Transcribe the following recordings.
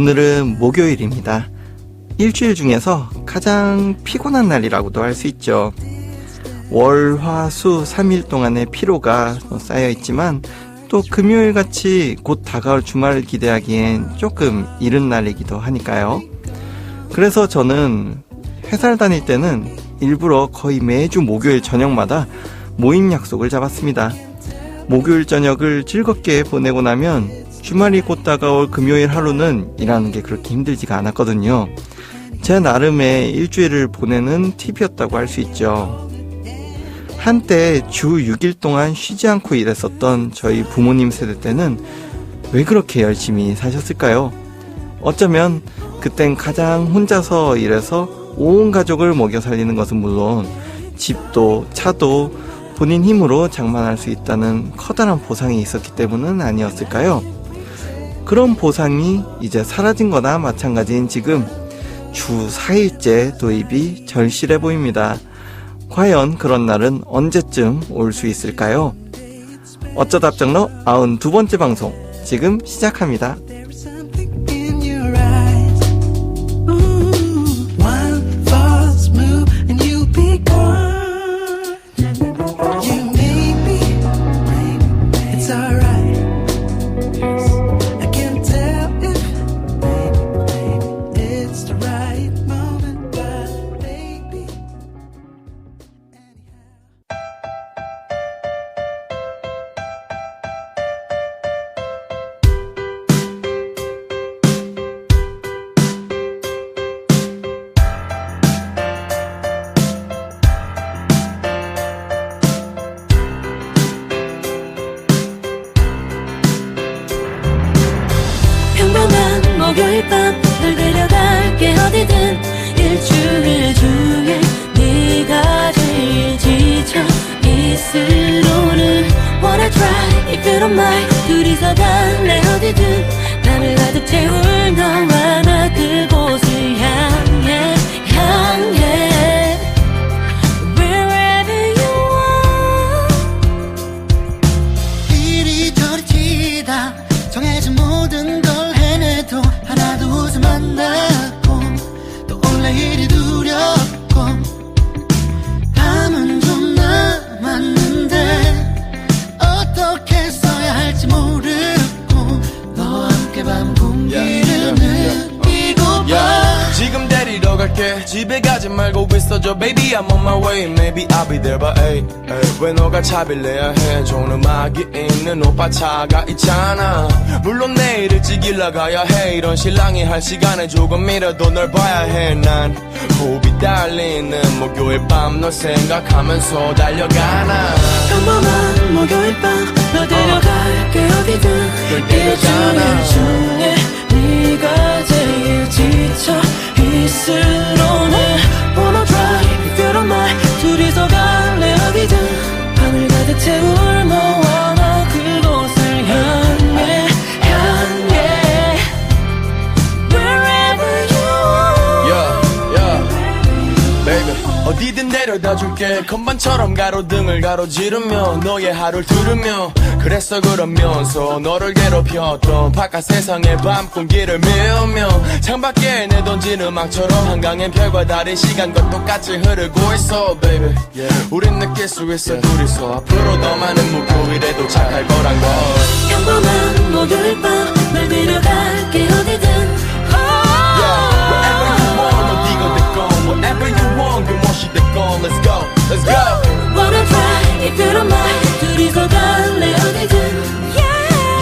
오늘은 목요일입니다. 일주일 중에서 가장 피곤한 날이라고도 할 수 있죠. 월, 화, 수 3일 동안의 피로가 쌓여있지만 또 금요일같이 곧 다가올 주말을 기대하기엔 조금 이른 날이기도 하니까요. 그래서 저는 회사를 다닐 때는 일부러 거의 매주 목요일 저녁마다 모임 약속을 잡았습니다. 목요일 저녁을 즐겁게 보내고 나면 주말이 곧 다가올 금요일 하루는 일하는 게 그렇게 힘들지가 않았거든요. 제 나름의 일주일을 보내는 팁이었다고 할 수 있죠. 한때 주 6일 동안 쉬지 않고 일했었던 저희 부모님 세대 때는 왜 그렇게 열심히 사셨을까요? 어쩌면 그땐 가장 혼자서 일해서 온 가족을 먹여 살리는 것은 물론 집도 차도 본인 힘으로 장만할 수 있다는 커다란 보상이 있었기 때문은 아니었을까요? 그런 보상이 이제 사라진 거나 마찬가지인 지금 주 4일째 도입이 절실해 보입니다. 과연 그런 날은 언제쯤 올 수 있을까요? 어쩌다 앞장러 92번째 방송 지금 시작합니다. 목요일 밤 널 데려갈게 어디든 일주일 중에 네가 제일 지쳐 있으로는 Wanna try if you don't mind 둘이서 갈래 어디든 밤을 가득 채울 너와 나 그곳을 향해 Wherever you want 이리저리 치다 정해진 모든 걸 해내도 하나도 웃음 안 나고 또 원래 일이 두렵고 밤은 좀 남았는데 어떻게 써야 할지 모르고 너와 함께 밤 공기를 느끼고 봐 지금 데리러 갈게 집에 가지 말고 있어줘 Baby I'm on my way Maybe I'll be there by 8 왜 너가 차비를 내야 해 좋은 음악이 있는 오빠 차가 있잖아 물론 내일 일찍 일 나가야 해 이런 신랑이 할 시간에 조금이라도 널 봐야 해 난 호흡이 딸리는 목요일 밤 널 생각하면서 달려가나 평범한 목요일 밤 너 데려갈게 어디든 일주일 중에 네가 제일 지쳐 있으로는 Wanna try if you don't mind 둘이서 갈래 어디든 밤을 가득 채울 너와 나 그곳을 향해 Wherever you Yeah, baby 어디든 데려다 줄게 건반처럼 가로등을 가로지르며 너의 하루를 들으며 그랬어 그러면서 너를 괴롭혔던 바깥 세상의 밤 공기를 메우며 창밖에 내던진 음악처럼 한강엔 별과 다른 시간과 똑같이 흐르고 있어 baby 우린 느낄 수 있어 둘이서 앞으로 더 많은 목요일에 도착할 거란 걸 평범한 목요일 밤 널 데려갈게 어디든 Wherever you want 어디가 됐건 Whatever you want 그 무엇이 됐건 Let's go Let's go Wanna try if you don't mind 둘이서 갈래 어디든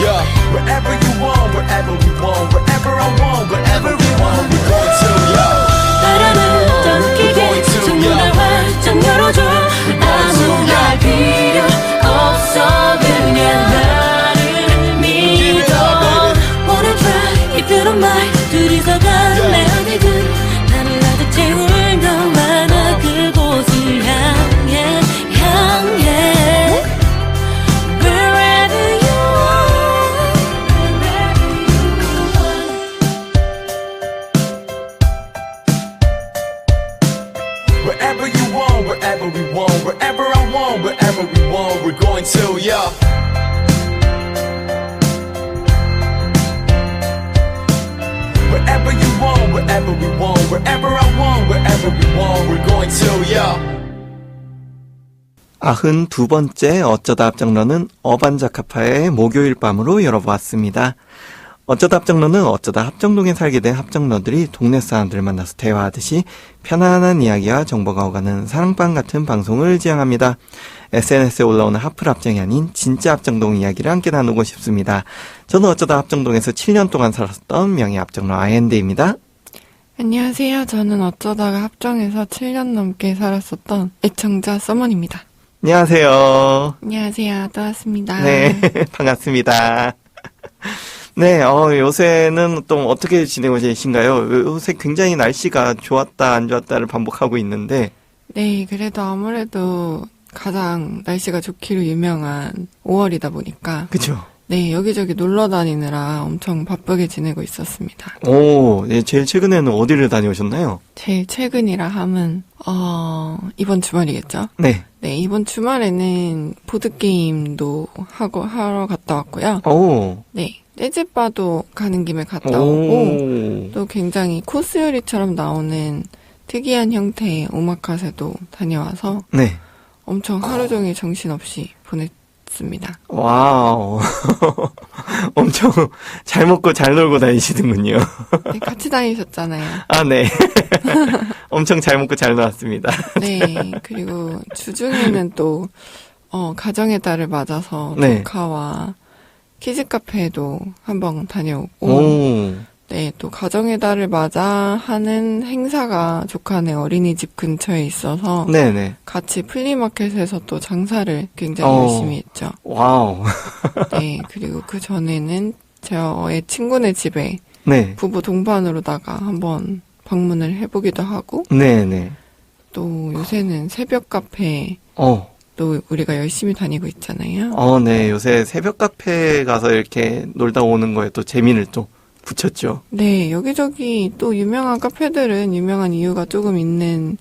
Yeah Wherever you want Wherever we want Wherever I want Wherever we want We're going to yeah 바람을 더 느끼게 창문을 활짝 열어줘 아무 말 필요 없어 그냥 나를 믿어 Wanna try if you don't mind 둘이서 갈래 어디든 밤을 가득 채울 너와 나 그곳을 향해 Wherever you Wherever you want Wherever we want Wherever I want Wherever we want We're going to yeah wherever you want, wherever we want, wherever I want, wherever we want, we're going to, yeah. 92번째 어쩌다 합정러는 어반자카파의 목요일 밤으로 열어보았습니다. 어쩌다 합정러는 어쩌다 합정동에 살게 된 합정러들이 동네 사람들 만나서 대화하듯이 편안한 이야기와 정보가 오가는 사랑방 같은 방송을 지향합니다. SNS에 올라오는 하플 합정이 아닌 진짜 합정동 이야기를 함께 나누고 싶습니다. 저는 어쩌다 합정동에서 7년 동안 살았던 명예 합정러 아이엔드입니다. 안녕하세요. 저는 어쩌다가 합정에서 7년 넘게 살았었던 애청자 서먼입니다. 안녕하세요. 안녕하세요. 또 왔습니다. 네, 반갑습니다. 네, 요새는 또 어떻게 지내고 계신가요? 요새 굉장히 날씨가 좋았다, 안 좋았다를 반복하고 있는데. 네, 그래도 아무래도 가장 날씨가 좋기로 유명한 5월이다 보니까. 그쵸? 네, 여기저기 놀러 다니느라 엄청 바쁘게 지내고 있었습니다. 오, 네, 제일 최근에는 어디를 다녀오셨나요? 제일 최근이라 함은, 이번 주말이겠죠? 네. 네, 이번 주말에는 보드게임도 하러 갔다 왔고요. 오. 네, 떼집바도 가는 김에 갔다 오고, 또 굉장히 코스 요리처럼 나오는 특이한 형태의 오마카세도 다녀와서 네. 엄청 하루 종일 정신없이 보냈습니다. 와우. 엄청 잘 먹고 잘 놀고 다니시는군요. 네, 같이 다니셨잖아요. 아, 네. 엄청 잘 먹고 잘 놀았습니다. 네, 그리고 주중에는 또, 가정의 달을 맞아서 네. 조카와 키즈카페에도 한번 다녀오고, 오. 네, 또 가정의 달을 맞아 하는 행사가 조카네 어린이집 근처에 있어서 네네. 같이 플리마켓에서 또 장사를 굉장히 열심히 했죠. 와우. 네, 그리고 그 전에는 저의 친구네 집에 네. 부부 동반으로다가 한번 방문을 해보기도 하고, 네네. 또 요새는 새벽 카페 또 우리가 열심히 다니고 있잖아요. 네. 요새 새벽 카페 가서 이렇게 놀다 오는 거에 또 재미를 또 붙였죠. 네, 여기저기 또 유명한 카페들은 유명한 이유가 조금 있는,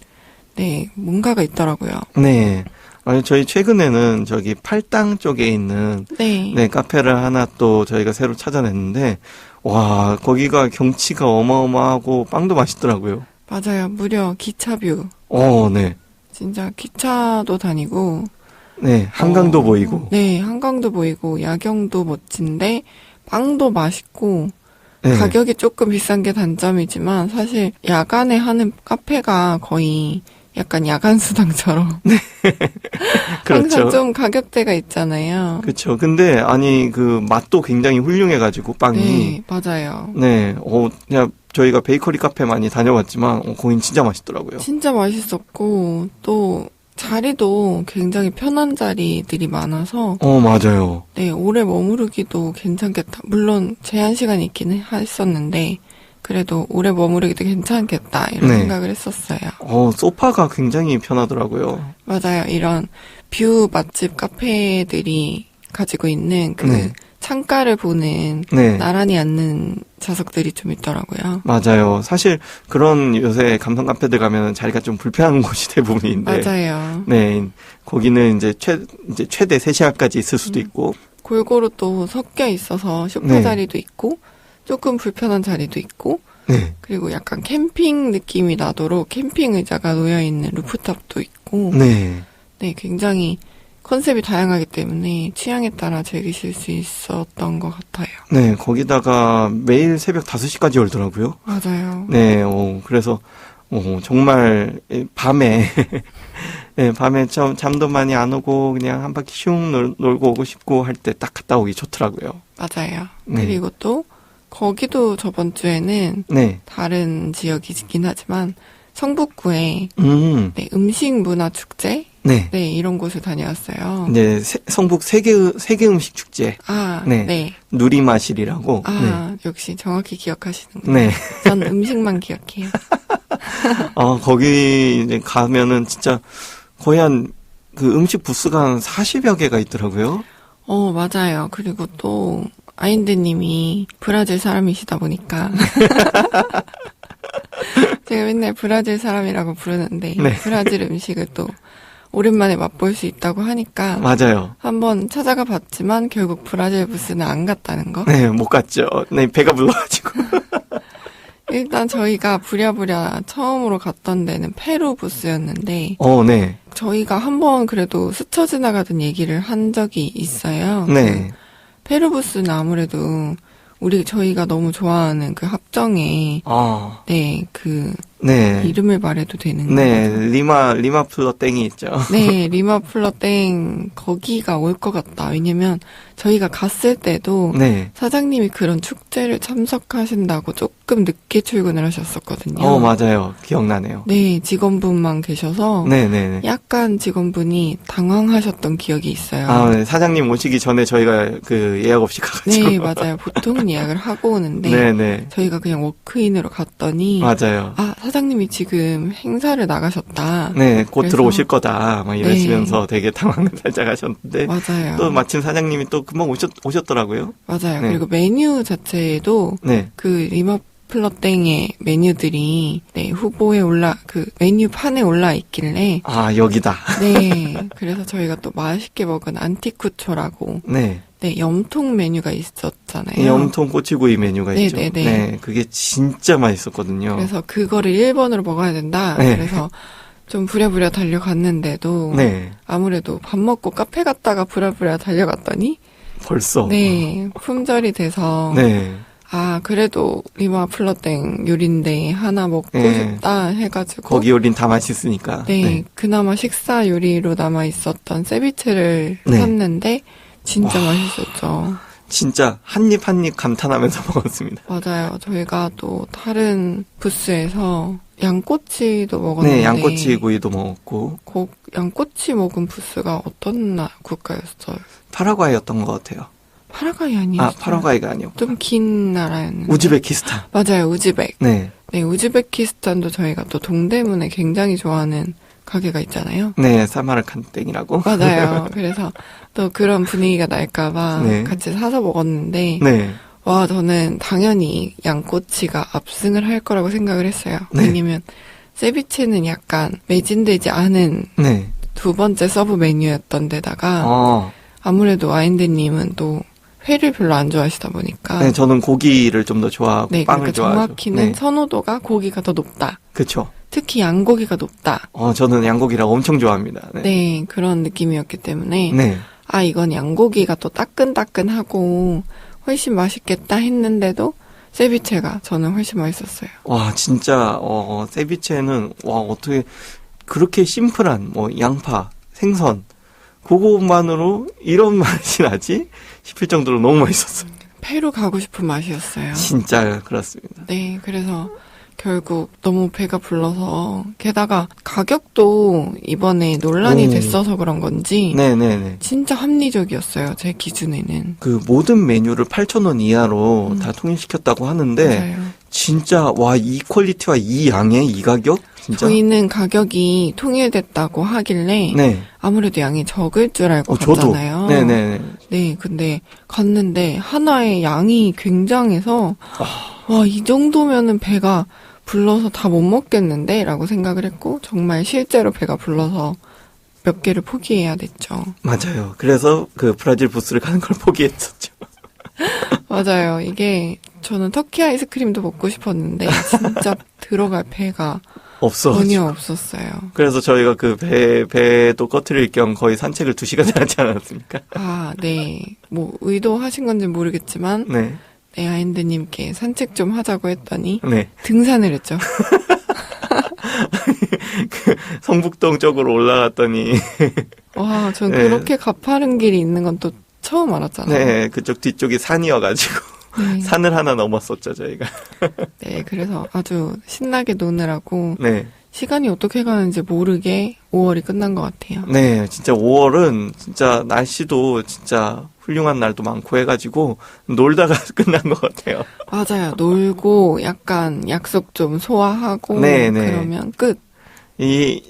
네, 뭔가가 있더라고요. 네. 아니, 저희 최근에는 저기 팔당 쪽에 있는 네. 네, 카페를 하나 또 저희가 새로 찾아냈는데, 와, 거기가 경치가 어마어마하고 빵도 맛있더라고요. 맞아요. 무려 기차뷰. 네. 진짜 기차도 다니고. 네, 한강도 보이고. 네, 한강도 보이고, 야경도 멋진데, 빵도 맛있고, 네. 가격이 조금 비싼 게 단점이지만, 사실 야간에 하는 카페가 거의 약간 야간 수당처럼. 그렇죠. 항상 좀 가격대가 있잖아요. 그렇죠. 근데 아니 그 맛도 굉장히 훌륭해가지고 빵이. 네, 맞아요. 네, 그냥 저희가 베이커리 카페 많이 다녀봤지만 거긴 진짜 맛있더라고요. 진짜 맛있었고, 또 자리도 굉장히 편한 자리들이 많아서, 맞아요. 네, 오래 머무르기도 괜찮겠다. 물론 제한 시간이 있기는 했었는데, 그래도 오래 머무르기도 괜찮겠다 이런 네. 생각을 했었어요. 소파가 굉장히 편하더라고요. 맞아요. 이런 뷰 맛집 카페들이 가지고 있는 그 네. 창가를 보는 네. 나란히 앉는 좌석들이 좀 있더라고요. 맞아요. 사실 그런 요새 감성 카페들 가면 자리가 좀 불편한 곳이 대부분인데. 맞아요. 네, 거기는 이제 최대 3시간까지 있을 수도 있고. 골고루 또 섞여 있어서 쇼파 네. 자리도 있고 조금 불편한 자리도 있고 네. 그리고 약간 캠핑 느낌이 나도록 캠핑 의자가 놓여있는 루프탑도 있고 네. 네, 굉장히 컨셉이 다양하기 때문에 취향에 따라 즐기실 수 있었던 것 같아요. 네, 거기다가 매일 새벽 5시까지 열더라고요. 맞아요. 네, 그래서, 정말, 밤에, 네, 밤에 잠도 많이 안 오고, 그냥 한 바퀴 슝 놀고 오고 싶고 할 때 딱 갔다 오기 좋더라고요. 맞아요. 네. 그리고 또 거기도 저번 주에는 네. 다른 지역이긴 하지만 성북구에 네, 음식 문화 축제 네. 네, 이런 곳을 다녀왔어요. 네, 성북 세계 음식 축제. 아, 네. 네. 누리마실이라고. 아, 역시 정확히 기억하시는군요. 네. 전 음식만 기억해요. 거기 이제 가면은 진짜 거의 그 음식 부스가 한 40여 개가 있더라고요. 맞아요. 그리고 또 아인드님이 브라질 사람이시다 보니까 제가 맨날 브라질 사람이라고 부르는데 네. 브라질 음식을 또 오랜만에 맛볼 수 있다고 하니까 맞아요. 한번 찾아가 봤지만 결국 브라질 부스는 안 갔다는 거. 네, 못 갔죠. 네, 배가 불러가지고. 일단 저희가 부랴부랴 처음으로 갔던 데는 페루 부스였는데 네. 저희가 한번 그래도 스쳐 지나가던 얘기를 한 적이 있어요. 네. 페루 부스는 아무래도 저희가 너무 좋아하는 그 합정에 네. 이름을 말해도 되는 네. 거죠? 리마 플러 땡이 있죠. 네, 리마플러땡 거기가 올 것 같다. 왜냐면 저희가 갔을 때도 네. 사장님이 그런 축제를 참석하신다고 조금 늦게 출근을 하셨었거든요. 맞아요. 기억나네요. 네, 직원분만 계셔서 네네네. 약간 직원분이 당황하셨던 기억이 있어요. 네. 사장님 오시기 전에 저희가 그 예약 없이 가가지고. 네, 맞아요. 보통은 예약을 하고 오는데 네네. 저희가 그냥 워크인으로 갔더니 맞아요. 사장님이 지금 행사를 나가셨다. 네, 곧 그래서- 들어오실 거다. 막 이러시면서 되게 당황을 살짝 하셨는데. 맞아요. 또 마침 사장님이 또 금방 오셨더라고요. 맞아요. 네. 그리고 메뉴 자체에도 네. 그 리머플러땡의 메뉴들이 후보에 그 메뉴판에 올라 있길래 여기다. 네. 그래서 저희가 또 맛있게 먹은 안티쿠초라고 네. 염통 메뉴가 있었잖아요. 염통 꼬치구이 메뉴가 있죠. 네네네. 네, 그게 진짜 맛있었거든요. 그래서 그거를 1번으로 먹어야 된다. 네. 그래서 좀 부랴부랴 달려갔는데도 네, 아무래도 밥 먹고 카페 갔다가 부랴부랴 달려갔더니 벌써. 네. 품절이 돼서 네. 그래도 리마플러땡 요리인데 하나 먹고 네. 싶다 해가지고 거기 요린 다 맛있으니까. 네, 그나마 식사 요리로 남아 있었던 세비체를 네. 샀는데 진짜 맛있었죠. 진짜 한 입 한 입 감탄하면서 먹었습니다. 맞아요. 저희가 또 다른 부스에서 양꼬치도 먹었는데 네, 양꼬치 구이도 먹었고 양꼬치 먹은 부스가 어떤 국가였어요? 파라과이였던 것 같아요. 파라과이 아니었어요? 파라과이가 아니었고 좀 긴 나라였는데. 우즈베키스탄. 맞아요, 우즈벡. 네, 네, 우즈베키스탄도 저희가 또 동대문에 굉장히 좋아하는 가게가 있잖아요. 네, 사마르칸땡이라고. 맞아요. 그래서 또 그런 분위기가 날까봐 네. 같이 사서 먹었는데, 네, 저는 당연히 양꼬치가 압승을 할 거라고 생각을 했어요. 네. 왜냐면, 세비체는 약간 매진되지 않은 네. 두 번째 서브 메뉴였던 데다가, 아무래도 아인드님은 또 회를 별로 안 좋아하시다 보니까, 네, 저는 고기를 좀 더 좋아하고 네, 빵을 그러니까 좋아하죠. 정확히는 네, 선호도가 고기가 더 높다. 그쵸. 특히 양고기가 높다. 저는 양고기를 엄청 좋아합니다. 네. 네, 그런 느낌이었기 때문에, 네. 이건 양고기가 또 따끈따끈하고 훨씬 맛있겠다 했는데도 세비체가 저는 훨씬 맛있었어요. 와, 진짜, 세비체는, 어떻게, 그렇게 심플한, 양파, 생선, 그것만으로 이런 맛이 나지? 싶을 정도로 너무 맛있었어요. 페루 가고 싶은 맛이었어요. 진짜, 그렇습니다. 네, 그래서 결국 너무 배가 불러서 게다가 가격도 이번에 논란이 오. 됐어서 그런 건지 네네네. 진짜 합리적이었어요. 제 기준에는. 그 모든 메뉴를 8,000원 이하로 다 통일시켰다고 하는데, 맞아요. 진짜, 이 퀄리티와 이 양의 이 가격? 진짜. 저희는 가격이 통일됐다고 하길래 네. 아무래도 양이 적을 줄 알고 저도. 갔잖아요. 네네네. 네, 근데 갔는데 하나의 양이 굉장해서 이 정도면은 배가 불러서 다 못 먹겠는데? 라고 생각을 했고 정말 실제로 배가 불러서 몇 개를 포기해야 됐죠. 맞아요. 그래서 그 브라질 부스를 가는 걸 포기했었죠. 맞아요. 이게 저는 터키 아이스크림도 먹고 싶었는데 진짜 들어갈 배가 전혀 없었어요. 그래서 저희가 그 배도 꺼트릴 겸 거의 산책을 2시간 하지 않았습니까? 네. 의도하신 건지 모르겠지만 네. 네, 아인드님께 산책 좀 하자고 했더니 네. 등산을 했죠. 성북동 쪽으로 올라갔더니 전 네. 그렇게 가파른 길이 있는 건 또 처음 알았잖아요. 네, 그쪽 뒤쪽이 산이어가지고 네. 산을 하나 넘었었죠, 저희가. 네, 그래서 아주 신나게 노느라고 네. 시간이 어떻게 가는지 모르게 5월이 끝난 것 같아요. 네, 진짜 5월은 진짜 날씨도 진짜 훌륭한 날도 많고 해가지고 놀다가 끝난 것 같아요. 맞아요. 놀고 약간 약속 좀 소화하고 네, 네. 그러면 끝.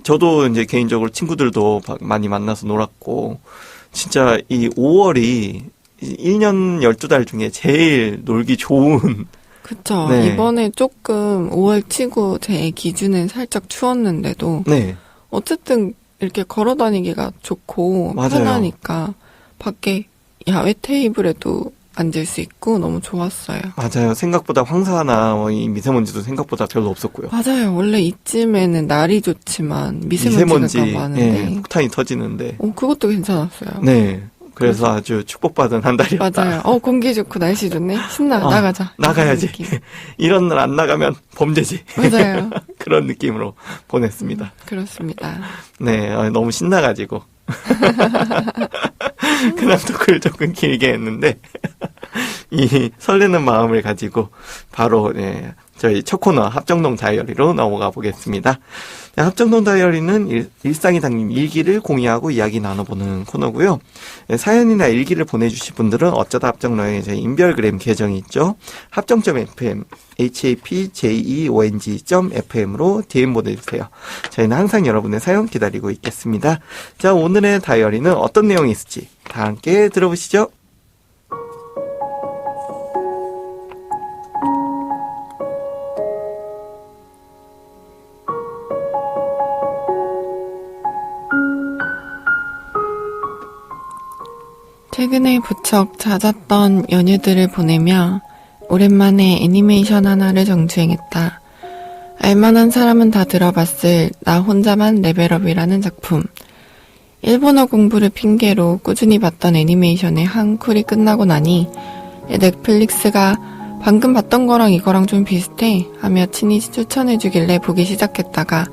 저도 이제 개인적으로 친구들도 많이 만나서 놀았고, 진짜 이 5월이 1년 12달 중에 제일 놀기 좋은. 그쵸. 네. 이번에 조금 5월 치고 제 기준은 살짝 추웠는데도 네. 어쨌든 이렇게 걸어 다니기가 좋고 맞아요. 편하니까 밖에 야외 테이블에도 앉을 수 있고 너무 좋았어요. 맞아요. 생각보다 황사나 이 미세먼지도 생각보다 별로 없었고요. 맞아요. 원래 이쯤에는 날이 좋지만 미세먼지가 많은데 폭탄이 터지는데. 그것도 괜찮았어요. 네. 그래서 아주 축복받은 한 달이었다. 맞아요. 공기 좋고 날씨 좋네. 신나. 나가자. 나가야지. 이런 날 안 나가면 범죄지. 맞아요. 그런 느낌으로 보냈습니다. 그렇습니다. 네, 너무 신나가지고. 그냥 토크를 조금 길게 했는데, 이 설레는 마음을 가지고 바로, 저희 첫 코너 합정동 다이어리로 넘어가 보겠습니다. 합정동 다이어리는 일상이 담긴 일기를 공유하고 이야기 나눠보는 코너고요. 사연이나 일기를 보내주실 분들은 어쩌다 합정동에 저희 인별그램 계정이 있죠. 합정.fm, HAPJEONG.FM으로 DM 보내주세요. 저희는 항상 여러분의 사연 기다리고 있겠습니다. 자, 오늘의 다이어리는 어떤 내용이 있을지 다 함께 들어보시죠. 최근에 부쩍 잦았던 연휴들을 보내며 오랜만에 애니메이션 하나를 정주행했다. 알만한 사람은 다 들어봤을 나 혼자만 레벨업이라는 작품. 일본어 공부를 핑계로 꾸준히 봤던 애니메이션의 한 쿨이 끝나고 나니 넷플릭스가 방금 봤던 거랑 이거랑 좀 비슷해 하며 친히 추천해주길래 보기 시작했다가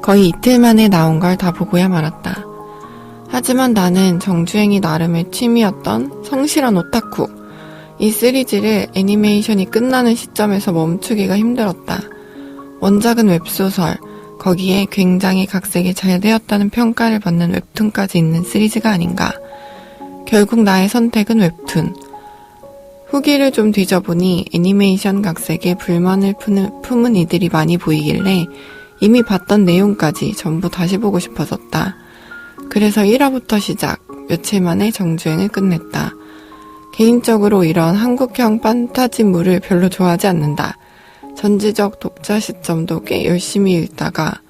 거의 이틀 만에 나온 걸 다 보고야 말았다. 하지만 나는 정주행이 나름의 취미였던 성실한 오타쿠. 이 시리즈를 애니메이션이 끝나는 시점에서 멈추기가 힘들었다. 원작은 웹소설, 거기에 굉장히 각색이 잘 되었다는 평가를 받는 웹툰까지 있는 시리즈가 아닌가. 결국 나의 선택은 웹툰. 후기를 좀 뒤져보니 애니메이션 각색에 불만을 품은 이들이 많이 보이길래 이미 봤던 내용까지 전부 다시 보고 싶어졌다. 그래서 1화부터 시작, 며칠 만에 정주행을 끝냈다. 개인적으로 이런 한국형 판타지물을 별로 좋아하지 않는다. 전지적 독자 시점도 꽤 열심히 읽다가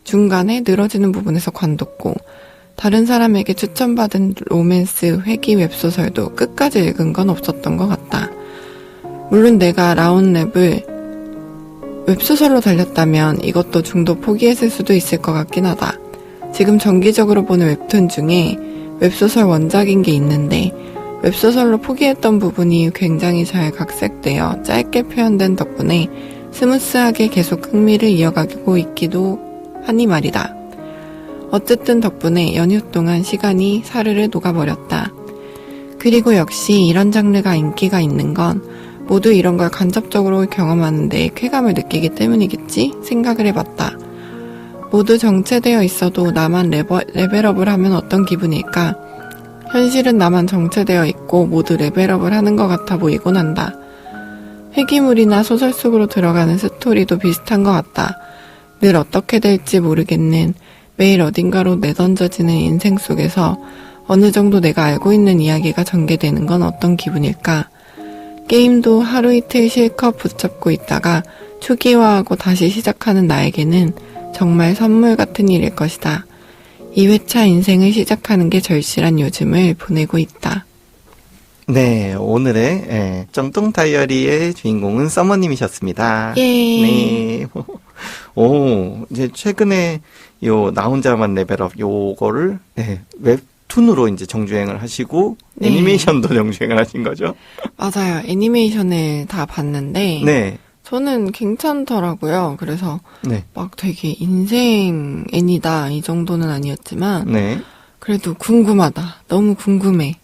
중간에 늘어지는 부분에서 관뒀고 다른 사람에게 추천받은 로맨스 회기 웹소설도 끝까지 읽은 건 없었던 것 같다. 물론 내가 라운랩을 웹소설로 달렸다면 이것도 중도 포기했을 수도 있을 것 같긴 하다. 지금 정기적으로 보는 웹툰 중에 웹소설 원작인 게 있는데 웹소설로 포기했던 부분이 굉장히 잘 각색되어 짧게 표현된 덕분에 스무스하게 계속 흥미를 이어가고 있기도 하니 말이다. 어쨌든 덕분에 연휴 동안 시간이 사르르 녹아버렸다. 그리고 역시 이런 장르가 인기가 있는 건 모두 이런 걸 간접적으로 경험하는 데 쾌감을 느끼기 때문이겠지 생각을 해봤다. 모두 정체되어 있어도 나만 레벨업을 하면 어떤 기분일까? 현실은 나만 정체되어 있고 모두 레벨업을 하는 것 같아 보이곤 한다. 회기물이나 소설 속으로 들어가는 스토리도 비슷한 것 같다. 늘 어떻게 될지 모르겠는 매일 어딘가로 내던져지는 인생 속에서 어느 정도 내가 알고 있는 이야기가 전개되는 건 어떤 기분일까? 게임도 하루 이틀 실컷 붙잡고 있다가 초기화하고 다시 시작하는 나에게는 정말 선물 같은 일일 것이다. 2회차 인생을 시작하는 게 절실한 요즘을 보내고 있다. 네, 오늘의 정동 다이어리의 주인공은 서머님이셨습니다. 예. 네. 이제 최근에 나 혼자만 레벨업 요거를 웹툰으로 이제 정주행을 하시고 네. 애니메이션도 정주행을 하신 거죠? 맞아요. 애니메이션을 다 봤는데 네. 저는 괜찮더라고요. 그래서 네. 막 되게 인생 애니다 이 정도는 아니었지만 네. 그래도 궁금하다. 너무 궁금해.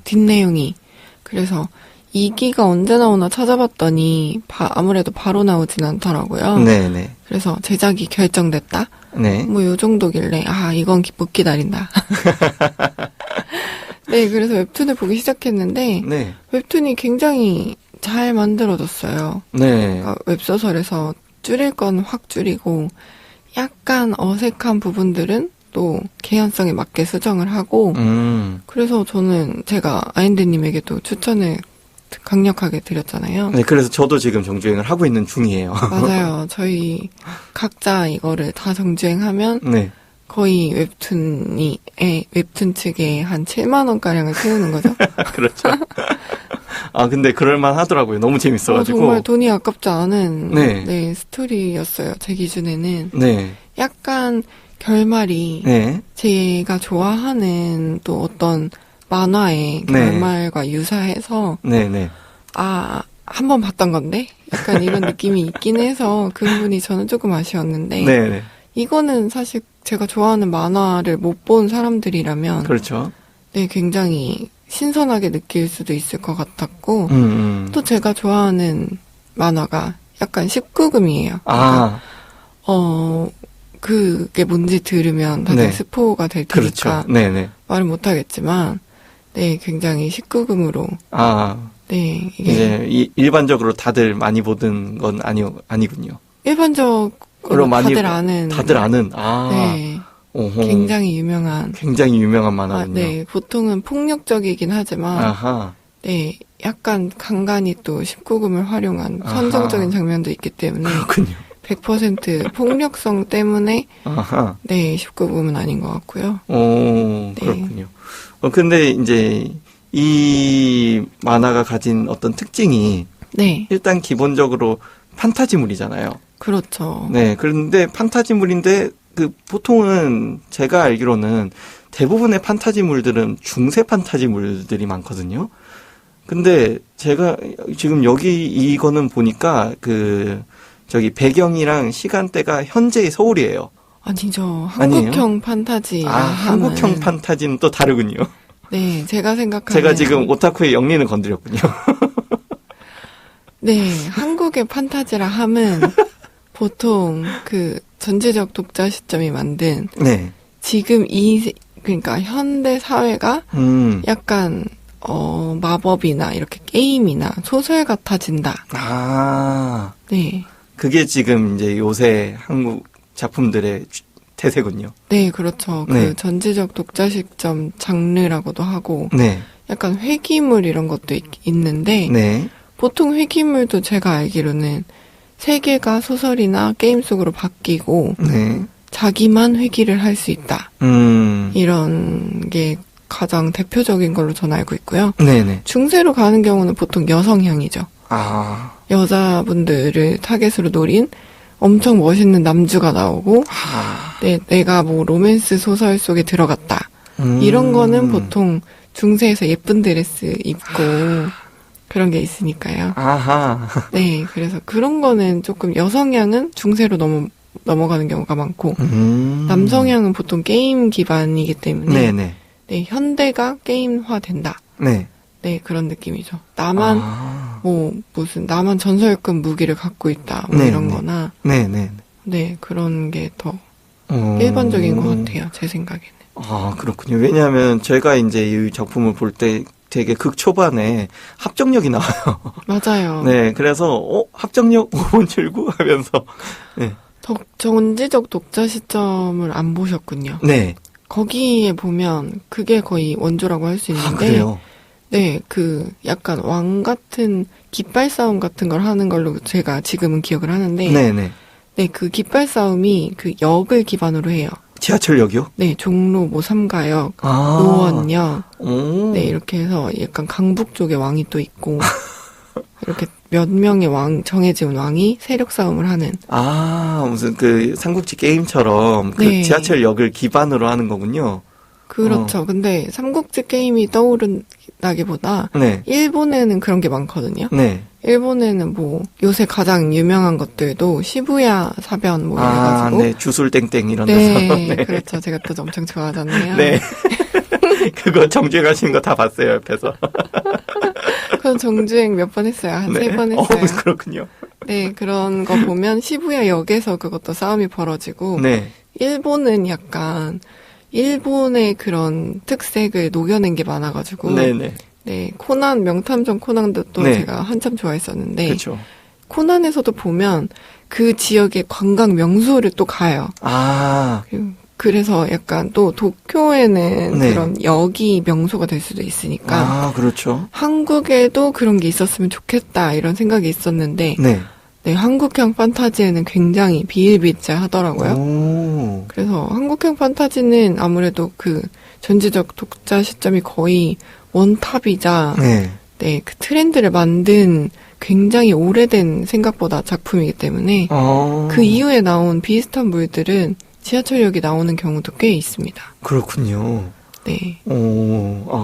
뒷내용이. 그래서 2기가 언제 나오나 찾아봤더니 아무래도 바로 나오진 않더라고요. 네네. 그래서 제작이 결정됐다? 네. 뭐 요 정도길래 이건 못 기다린다. 네, 그래서 웹툰을 보기 시작했는데 네. 웹툰이 굉장히 잘 만들어졌어요. 네. 그러니까 웹소설에서 줄일 건 확 줄이고 약간 어색한 부분들은 또 개연성에 맞게 수정을 하고 그래서 저는 제가 아인드님에게도 추천을 강력하게 드렸잖아요. 네, 그래서 저도 지금 정주행을 하고 있는 중이에요. 맞아요. 저희 각자 이거를 다 정주행하면 네. 거의 웹툰 측에 한 7만 원가량을 태우는 거죠. 그렇죠. 아, 근데 그럴만 하더라고요. 너무 재밌어가지고. 정말 돈이 아깝지 않은 네. 네, 스토리였어요. 제 기준에는. 네. 약간 결말이 네. 제가 좋아하는 또 어떤 만화의 네. 결말과 유사해서 네네. 아, 한 번 봤던 건데? 약간 이런 느낌이 있긴 해서 그 부분이 저는 조금 아쉬웠는데 네네. 이거는 사실 제가 좋아하는 만화를 못 본 사람들이라면 그렇죠. 네, 굉장히 신선하게 느낄 수도 있을 것 같았고 또 제가 좋아하는 만화가 약간 19금이에요. 아, 그게 뭔지 들으면 다들 네. 스포가 될 그렇죠. 테니까 네네. 말은 못하겠지만 네, 굉장히 19금으로 아, 네, 이게 이제 일반적으로 다들 많이 보던 건 아니군요. 일반적으로 그럼 많이 다들 아는 아, 네, 오호. 굉장히 유명한 굉장히 유명한 만화군요. 네, 보통은 폭력적이긴 하지만 아하. 네, 약간 간간히 또 19금을 활용한 아하. 선정적인 장면도 있기 때문에 그렇군요. 100% 폭력성 때문에 아하. 네, 19금은 아닌 것 같고요. 오, 그렇군요. 근데 이제 이 만화가 가진 어떤 특징이 네, 일단 기본적으로 판타지물이잖아요. 그렇죠. 네, 그런데 판타지물인데 그 보통은 제가 알기로는 대부분의 판타지물들은 중세 판타지물들이 많거든요. 근데 제가 지금 여기 이거는 보니까 그 저기 배경이랑 시간대가 현재의 서울이에요. 아니죠. 아니에요? 한국형 판타지. 아, 한국형 판타지는 또 다르군요. 네, 제가 생각하는. 제가 지금 오타쿠의 영리는 건드렸군요. 네, 한국의 판타지라 함은 보통 그 전제적 독자 시점이 만든 네. 지금 그러니까 현대 사회가 약간 마법이나 이렇게 게임이나 소설 같아진다. 아, 네. 그게 지금 이제 요새 한국 작품들의 태세군요. 네, 그렇죠. 네. 그 전제적 독자 시점 장르라고도 하고 네. 약간 회귀물 이런 것도 있는데 네. 보통 회귀물도 제가 알기로는 세계가 소설이나 게임 속으로 바뀌고 네. 자기만 회귀를 할 수 있다. 이런 게 가장 대표적인 걸로 저는 알고 있고요. 네네. 중세로 가는 경우는 보통 여성향이죠. 아, 여자분들을 타겟으로 노린 엄청 멋있는 남주가 나오고 네, 내가 뭐 로맨스 소설 속에 들어갔다. 이런 거는 보통 중세에서 예쁜 드레스 입고 그런 게 있으니까요. 아하. 네, 그래서 그런 거는 조금 여성향은 중세로 넘어가는 경우가 많고 남성향은 보통 게임 기반이기 때문에 네네. 네, 현대가 게임화 된다. 네. 네, 그런 느낌이죠. 나만 나만 전설급 무기를 갖고 있다. 뭐 네, 이런 네. 거나 네네. 네, 그런 게 더 일반적인 것 같아요. 제 생각에는. 아, 그렇군요. 왜냐하면 제가 이제 이 작품을 볼 때 되게 극 초반에 합정역이 나와요. 맞아요. 네, 그래서 합정역 5번 출구 하면서 네. 전지적 독자 시점을 안 보셨군요. 네. 거기에 보면 그게 거의 원조라고 할 수 아, 있는데 그래요. 네, 그 약간 왕 같은 깃발 싸움 같은 걸 하는 걸로 제가 지금은 기억을 하는데 네네. 네, 그 깃발 싸움이 그 역을 기반으로 해요. 지하철역이요? 네, 종로 뭐 삼가역, 아. 노원역, 오. 네, 이렇게 해서 약간 강북 쪽에 왕이 또 있고, 이렇게 몇 명의 정해진 왕이 세력 싸움을 하는. 아, 무슨 그 삼국지 게임처럼 그 네. 지하철역을 기반으로 하는 거군요. 그렇죠. 근데 삼국지 게임이 떠오른다기보다, 네. 일본에는 그런 게 많거든요. 네. 일본에는 뭐, 요새 가장 유명한 것들도 시부야 사변 뭐 아, 이래가지고. 네. 주술땡땡 이런 네, 데서. 그렇죠. 제가 또 엄청 좋아하잖아요. 네. 그거 정주행 하시는 거 다 봤어요, 옆에서. 그건 정주행 몇 번 했어요. 한 네. 3번 했어요. 그렇군요. 네, 그런 거 보면 시부야 역에서 그것도 싸움이 벌어지고, 네. 일본은 약간, 일본의 그런 특색을 녹여낸 게 많아가지고, 네네. 네, 코난, 명탐정 코난도 또 네. 제가 한참 좋아했었는데, 그렇죠. 코난에서도 보면 그 지역의 관광 명소를 또 가요. 아, 그래서 약간 또 도쿄에는 네. 그런 역이 명소가 될 수도 있으니까, 아, 그렇죠. 한국에도 그런 게 있었으면 좋겠다, 이런 생각이 있었는데, 네. 네, 한국형 판타지에는 굉장히 비일비재하더라고요. 오. 그래서 한국형 판타지는 아무래도 그 전지적 독자 시점이 거의 원탑이자 네. 네, 그 트렌드를 만든 굉장히 오래된 생각보다 작품이기 때문에 그 이후에 나온 비슷한 물들은 지하철역이 나오는 경우도 꽤 있습니다. 그렇군요. 네.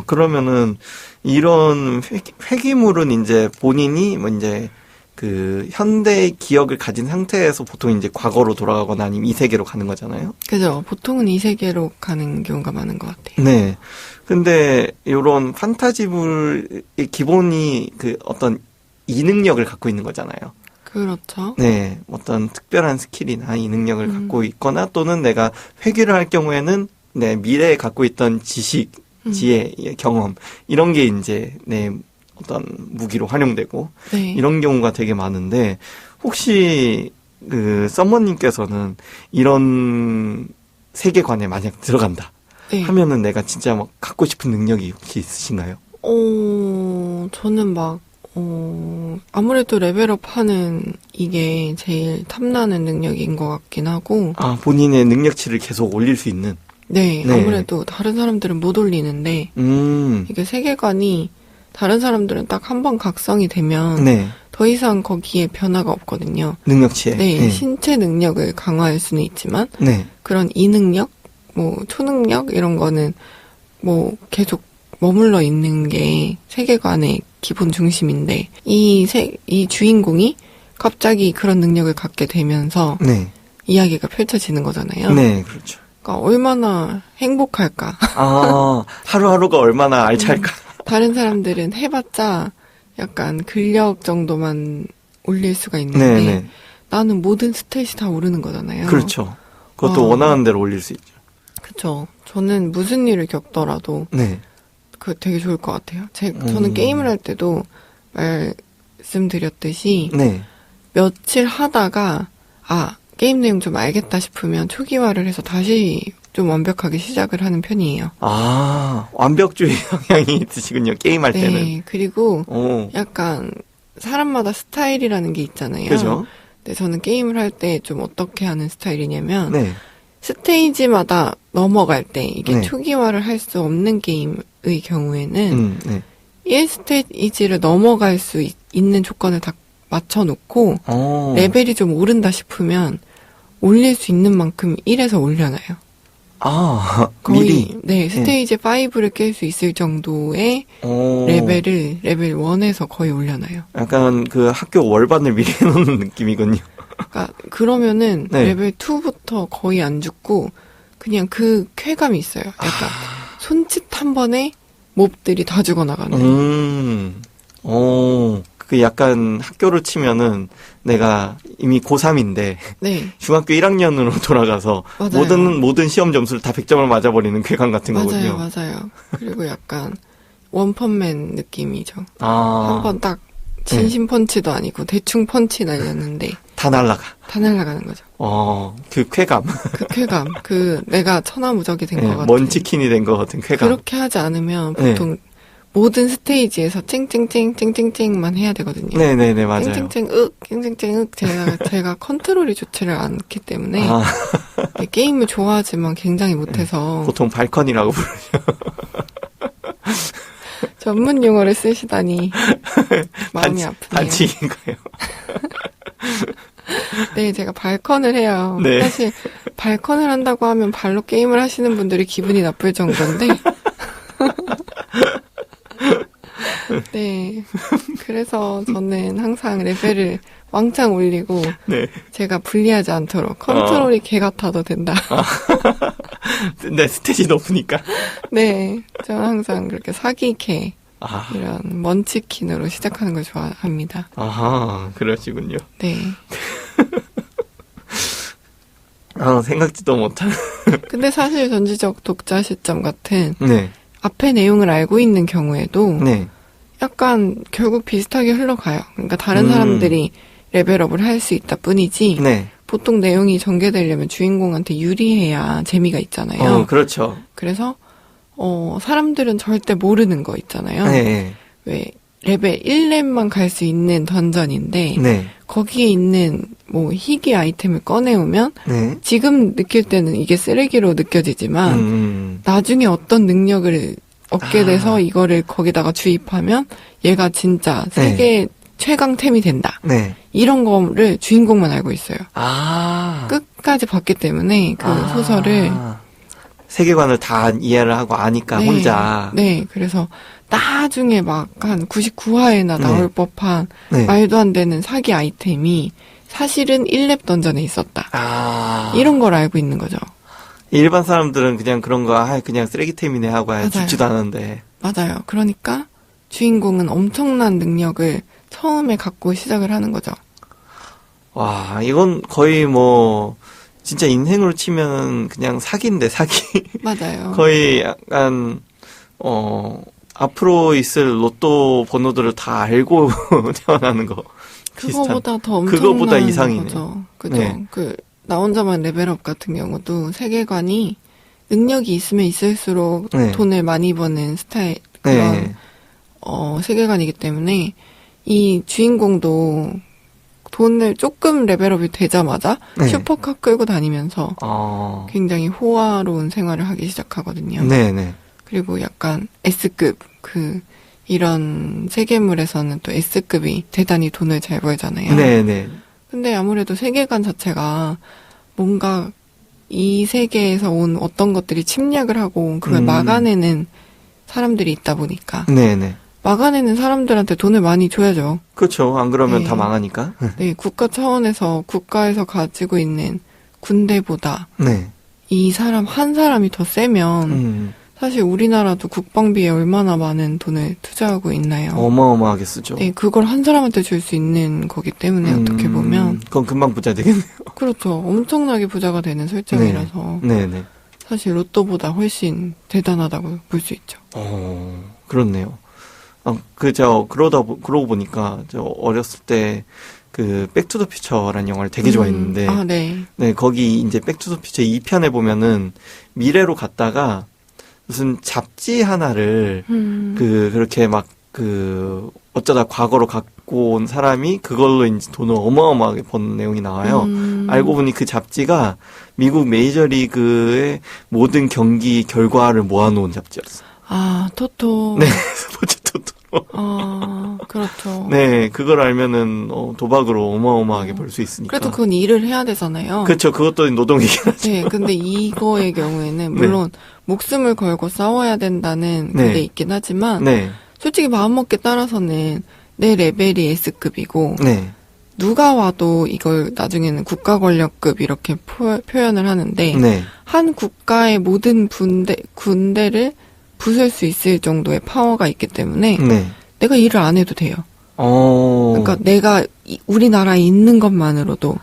그러면은 이런 회기물은 이제 본인이 뭐 이제 그 현대 기억을 가진 상태에서 보통 이제 과거로 돌아가거나 아니면 이 세계로 가는 거잖아요. 그죠. 보통은 이 세계로 가는 경우가 많은 것 같아요. 네. 근데 이런 판타지물의 기본이 그 어떤 이 능력을 갖고 있는 거잖아요. 그렇죠. 네. 어떤 특별한 스킬이나 이 능력을 갖고 있거나 또는 내가 회귀를 할 경우에는 내 미래에 갖고 있던 지식, 지혜, 경험 이런 게 이제 내 어떤 무기로 활용되고 네. 이런 경우가 되게 많은데 혹시 그 썸머님께서는 이런 세계관에 만약 들어간다 네. 하면은 내가 진짜 막 갖고 싶은 능력이 혹시 있으신가요? 저는 막, 아무래도 레벨업 하는 이게 제일 탐나는 능력인 것 같긴 하고, 아, 본인의 능력치를 계속 올릴 수 있는. 네, 네. 아무래도 다른 사람들은 못 올리는데, 이게 세계관이 다른 사람들은 딱 한 번 각성이 되면, 네. 더 이상 거기에 변화가 없거든요. 능력치에. 네, 신체 능력을 강화할 수는 있지만, 네. 그런 이 능력, 뭐, 초능력, 이런 거는, 뭐, 계속 머물러 있는 게 세계관의 기본 중심인데, 이 주인공이 갑자기 그런 능력을 갖게 되면서, 네. 이야기가 펼쳐지는 거잖아요. 네, 그렇죠. 그러니까 얼마나 행복할까. 아, 하루하루가 얼마나 알찰까. 다른 사람들은 해봤자 약간 근력 정도만 올릴 수가 있는데, 네, 네. 나는 모든 스탯이 다 오르는 거잖아요. 그렇죠. 그것도 와. 원하는 대로 올릴 수 있죠. 그쵸. 저는 무슨 일을 겪더라도 네. 그 되게 좋을 것 같아요. 저는 게임을 할 때도 말씀드렸듯이 네. 며칠 하다가 게임 내용 좀 알겠다 싶으면 초기화를 해서 다시 좀 완벽하게 시작을 하는 편이에요. 아, 완벽주의 성향이 있으시군요. 게임할 때는. 네. 그리고 오, 약간 사람마다 스타일이라는 게 있잖아요. 그죠? 근데 저는 게임을 할 때 좀 어떻게 하는 스타일이냐면 네. 스테이지마다 넘어갈 때 이게 네. 초기화를 할 수 없는 게임의 경우에는 네. 1스테이지를 넘어갈 수 있는 조건을 다 맞춰놓고 오. 레벨이 좀 오른다 싶으면 올릴 수 있는 만큼 1에서 올려놔요. 아, 거의 미리. 네 스테이지 5를 깰 수 있을 정도의 오. 레벨을 레벨 1에서 거의 올려놔요. 약간 그 학교 월반을 미리 해놓는 느낌이군요. 그러니까 그러면은 네. 레벨 2부터 거의 안 죽고 그냥 그 쾌감이 있어요. 약간 손짓 한 번에 몹들이 다 죽어나가는. 그 약간 학교를 치면은 내가 이미 고3인데 네, 중학교 1학년으로 돌아가서 맞아요. 모든 시험 점수를 다 100점을 맞아버리는 쾌감 같은 거군요. 맞아요. 그리고 약간 원펀맨 느낌이죠. 아, 한번 딱 진심 펀치도 아니고 대충 펀치 날렸는데 다 날라가. 다 날아가는 거죠. 그 쾌감. 그 쾌감, 그 내가 천하무적이 된 것 네, 같은. 먼 치킨이 된 것 같은 쾌감. 그렇게 하지 않으면 네. 보통 모든 스테이지에서 쨍쨍쨍 해야 되거든요. 네네네, 맞아요. 쨍쨍쨍 제가 컨트롤이 좋지를 않기 때문에 아, 게임을 좋아하지만 굉장히 못해서 보통 발컨이라고 부르죠. 전문 용어를 쓰시다니 마음이 아프네요. 반칙인가요? 네, 제가 발컨을 해요. 네. 사실 발컨을 한다고 하면 발로 게임을 하시는 분들이 기분이 나쁠 정도인데 네, 그래서 저는 항상 레벨을 왕창 올리고 네. 제가 불리하지 않도록 컨트롤이 개 같아도 된다. 네, 스탯이 높으니까. 네, 저는 항상 그렇게 사기 개 아, 이런 먼치킨으로 시작하는 걸 좋아합니다. 아하, 그러시군요. 네. 생각지도 못한. 근데 사실 전지적 독자 시점 같은 네, 앞에 내용을 알고 있는 경우에도 네. 약간 결국 비슷하게 흘러가요. 그러니까 다른 사람들이 레벨업을 할 수 있다 뿐이지 네. 보통 내용이 전개되려면 주인공한테 유리해야 재미가 있잖아요. 그렇죠. 그래서 사람들은 절대 모르는 거 있잖아요. 네, 왜 레벨 1렙만 갈 수 있는 던전인데 네, 거기에 있는 뭐 희귀 아이템을 꺼내오면 네. 지금 느낄 때는 이게 쓰레기로 느껴지지만 나중에 어떤 능력을 얻게 돼서 이거를 거기다가 주입하면 얘가 진짜 네. 세계 최강템이 된다. 네. 이런 거를 주인공만 알고 있어요. 아. 끝까지 봤기 때문에 그 아. 소설을 세계관을 다 이해를 하고 아니까 네, 혼자. 네, 그래서 나중에 막 한 99화에나 나올 네. 법한 네. 말도 안 되는 사기 아이템이 사실은 1렙 던전에 있었다. 아. 이런 걸 알고 있는 거죠. 일반 사람들은 그냥 그런 거, 그냥 쓰레기템이네 하고 맞아요. 죽지도 않은데. 맞아요. 그러니까 주인공은 엄청난 능력을 처음에 갖고 시작을 하는 거죠. 와, 이건 거의 뭐, 진짜 인생으로 치면 그냥 사기인데, 사기. 맞아요. 거의 약간, 앞으로 있을 로또 번호들을 다 알고 태어나는 거. 비슷한. 그거보다 더 엄청난 그거보다 이상이네. 거죠. 그죠? 네. 나 혼자만 레벨업 같은 경우도 세계관이 능력이 있으면 있을수록 네. 돈을 많이 버는 스타일 그런 네. 세계관이기 때문에 이 주인공도 돈을 조금 레벨업이 되자마자 네. 슈퍼카 끌고 다니면서 굉장히 호화로운 생활을 하기 시작하거든요. 네네. 그리고 약간 S급 이런 세계물에서는 또 S급이 대단히 돈을 잘 벌잖아요. 네네. 근데 아무래도 세계관 자체가 뭔가 이 세계에서 온 어떤 것들이 침략을 하고 그걸 막아내는 사람들이 있다 보니까 네네. 막아내는 사람들한테 돈을 많이 줘야죠. 그렇죠. 안 그러면 네. 다 망하니까. 네, 국가 차원에서 국가에서 가지고 있는 군대보다 네. 이 사람 한 사람이 더 세면 사실 우리나라도 국방비에 얼마나 많은 돈을 투자하고 있나요? 어마어마하게 쓰죠. 네, 그걸 한 사람한테 줄 수 있는 거기 때문에 어떻게 보면 그건 금방 부자 되겠네요. 그렇죠. 엄청나게 부자가 되는 설정이라서 네네. 사실 로또보다 훨씬 대단하다고 볼 수 있죠. 그렇네요. 그러고 보니까, 저 어렸을 때, 백투더퓨처라는 영화를 되게 좋아했는데, 아, 네. 네, 거기 이제 백투더퓨처 2편에 보면은, 미래로 갔다가, 무슨 잡지 하나를, 그렇게 어쩌다 과거로 갖고 온 사람이 그걸로 이제 돈을 어마어마하게 번 내용이 나와요. 알고 보니 그 잡지가 미국 메이저리그의 모든 경기 결과를 모아놓은 잡지였어요. 아, 토토. 네, 스포츠 토토. 그렇죠. 네, 그걸 알면은 도박으로 어마어마하게 벌 수 있으니까. 그래도 그건 일을 해야 되잖아요. 그렇죠. 그것도 노동이긴 하죠. 네, 근데 이거의 경우에는 물론 목숨을 걸고 싸워야 된다는 네. 그게 있긴 하지만 네, 솔직히 마음먹기에 따라서는 내 레벨이 S급이고 네, 누가 와도 이걸 나중에는 국가 권력급 이렇게 표현을 하는데 네. 한 국가의 모든 군대를 부술 수 있을 정도의 파워가 있기 때문에 네. 내가 일을 안 해도 돼요. 그러니까 내가 우리나라에 있는 것만으로도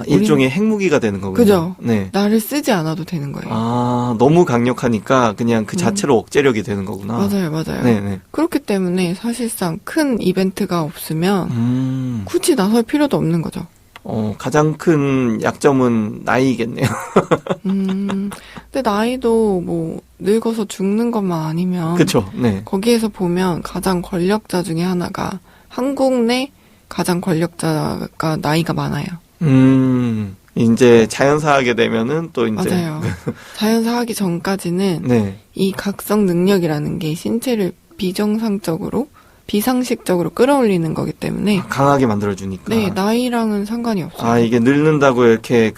일종의 핵무기가 되는 거군요. 그죠? 네. 나를 쓰지 않아도 되는 거예요. 너무 강력하니까 그냥 그 자체로 억제력이 되는 거구나. 맞아요, 맞아요. 네네. 그렇기 때문에 사실상 큰 이벤트가 없으면 굳이 나설 필요도 없는 거죠. 가장 큰 약점은 나이겠네요. 근데 나이도 뭐 늙어서 죽는 것만 아니면 그렇죠. 네. 거기에서 보면 가장 권력자 중에 하나가 한국 내 가장 권력자가 나이가 많아요. 이제 자연사하게 되면은 또 이제 맞아요. 자연사하기 전까지는 네. 이 각성 능력이라는 게 신체를 비상식적으로 끌어올리는 거기 때문에 강하게 만들어주니까. 네, 나이랑은 상관이 없어요. 이게 늙는다고 이렇게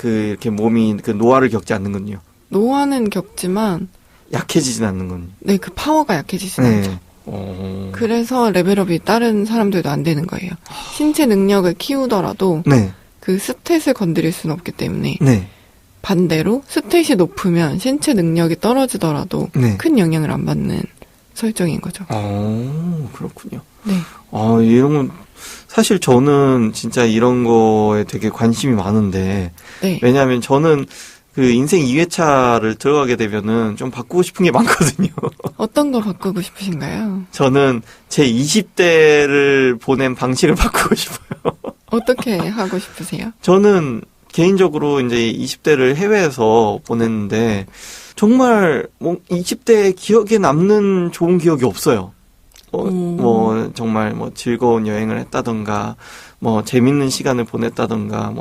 몸이 노화를 겪지 않는군요. 노화는 겪지만 약해지진 않는군요. 네, 그 파워가 약해지진 않죠. 네. 그래서 레벨업이 다른 사람들도 안 되는 거예요. 신체 능력을 키우더라도 네. 그 스탯을 건드릴 수는 없기 때문에 네. 반대로 스탯이 높으면 신체 능력이 떨어지더라도 네. 큰 영향을 안 받는 설정인 거죠. 그렇군요. 네. 이런 건 사실 저는 진짜 이런 거에 되게 관심이 많은데 네. 왜냐하면 저는 그 인생 2회차를 들어가게 되면은 좀 바꾸고 싶은 게 많거든요. 어떤 거 바꾸고 싶으신가요? 저는 제 20대를 보낸 방식을 바꾸고 싶어요. 어떻게 하고 싶으세요? 저는 개인적으로 이제 20대를 해외에서 보냈는데 정말 20대 기억에 남는 좋은 기억이 없어요. 정말 즐거운 여행을 했다던가, 재밌는 시간을 보냈다던가,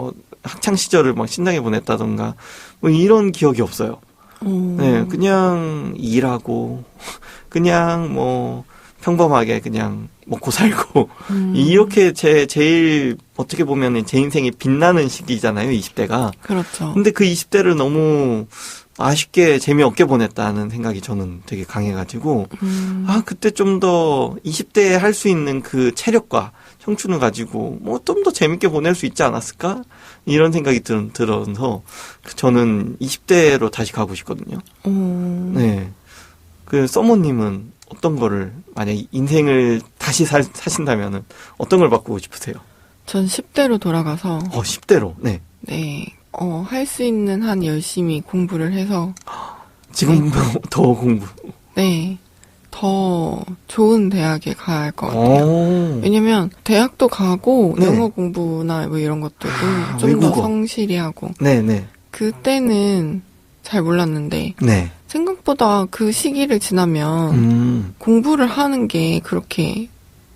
학창 시절을 막 신나게 보냈다던가, 이런 기억이 없어요. 네, 그냥 일하고, 그냥 뭐 평범하게 그냥 먹고 살고 이렇게 제일 어떻게 보면 제 인생에 빛나는 시기잖아요, 20대가. 그렇죠. 근데 그 20대를 너무 아쉽게 재미없게 보냈다는 생각이 저는 되게 강해가지고 그때 좀 더 20대에 할 수 있는 그 체력과 청춘을 가지고 뭐 좀 더 재밌게 보낼 수 있지 않았을까? 이런 생각이 들어서 저는 20대로 다시 가고 싶거든요. 네. 그 서머님은 어떤 거를 만약 인생을 다시 사신다면은 어떤 걸 바꾸고 싶으세요? 전 10대로 돌아가서 10대로. 네. 네. 할 수 있는 한 열심히 공부를 해서 지금 더 공부. 네. 더 좋은 대학에 가야 할 것 같아요. 왜냐면 대학도 가고 네. 영어 공부나 뭐 이런 것들도 좀 더 외국어. 성실히 하고 네네. 그때는 잘 몰랐는데 네. 생각보다 그 시기를 지나면 공부를 하는 게 그렇게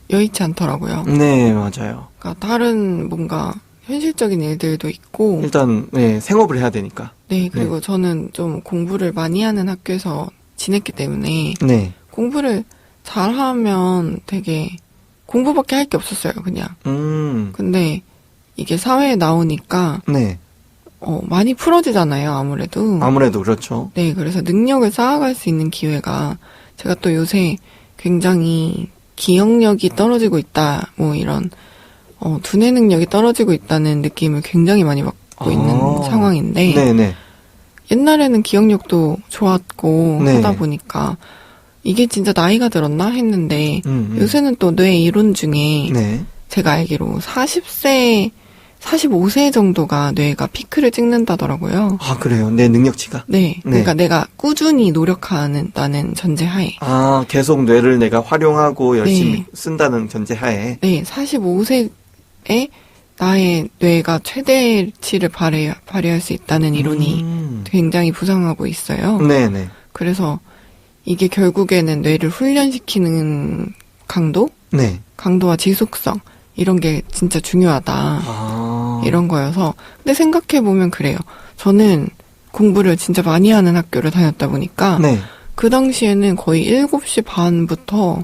여의치 않더라고요. 네, 맞아요. 그러니까 다른 뭔가 현실적인 일들도 있고 일단 네, 생업을 해야 되니까. 네, 그리고 저는 좀 공부를 많이 하는 학교에서 지냈기 때문에 네. 공부를 잘하면 되게 공부밖에 할 게 없었어요, 그냥. 근데 이게 사회에 나오니까 네. 많이 풀어지잖아요, 아무래도. 아무래도 그렇죠. 네, 그래서 능력을 쌓아갈 수 있는 기회가 제가 또 요새 굉장히 기억력이 떨어지고 있다, 뭐 이런 두뇌 능력이 떨어지고 있다는 느낌을 굉장히 많이 받고 있는 상황인데 네네. 옛날에는 기억력도 좋았고 네. 하다 보니까 이게 진짜 나이가 들었나 했는데 요새는 또 뇌 이론 중에 네. 제가 알기로 40세, 45세 정도가 뇌가 피크를 찍는다더라고요. 그래요? 내 능력치가? 네. 그러니까 내가 꾸준히 노력한다는 전제하에. 계속 뇌를 내가 활용하고 열심히 네. 쓴다는 전제하에. 네. 45세에 나의 뇌가 최대치를 발휘할 수 있다는 이론이 굉장히 부상하고 있어요. 네네. 그래서 이게 결국에는 뇌를 훈련시키는 강도? 네. 강도와 지속성. 이런 게 진짜 중요하다. 이런 거여서. 근데 생각해보면 그래요. 저는 공부를 진짜 많이 하는 학교를 다녔다 보니까. 네. 그 당시에는 거의 7시 반부터,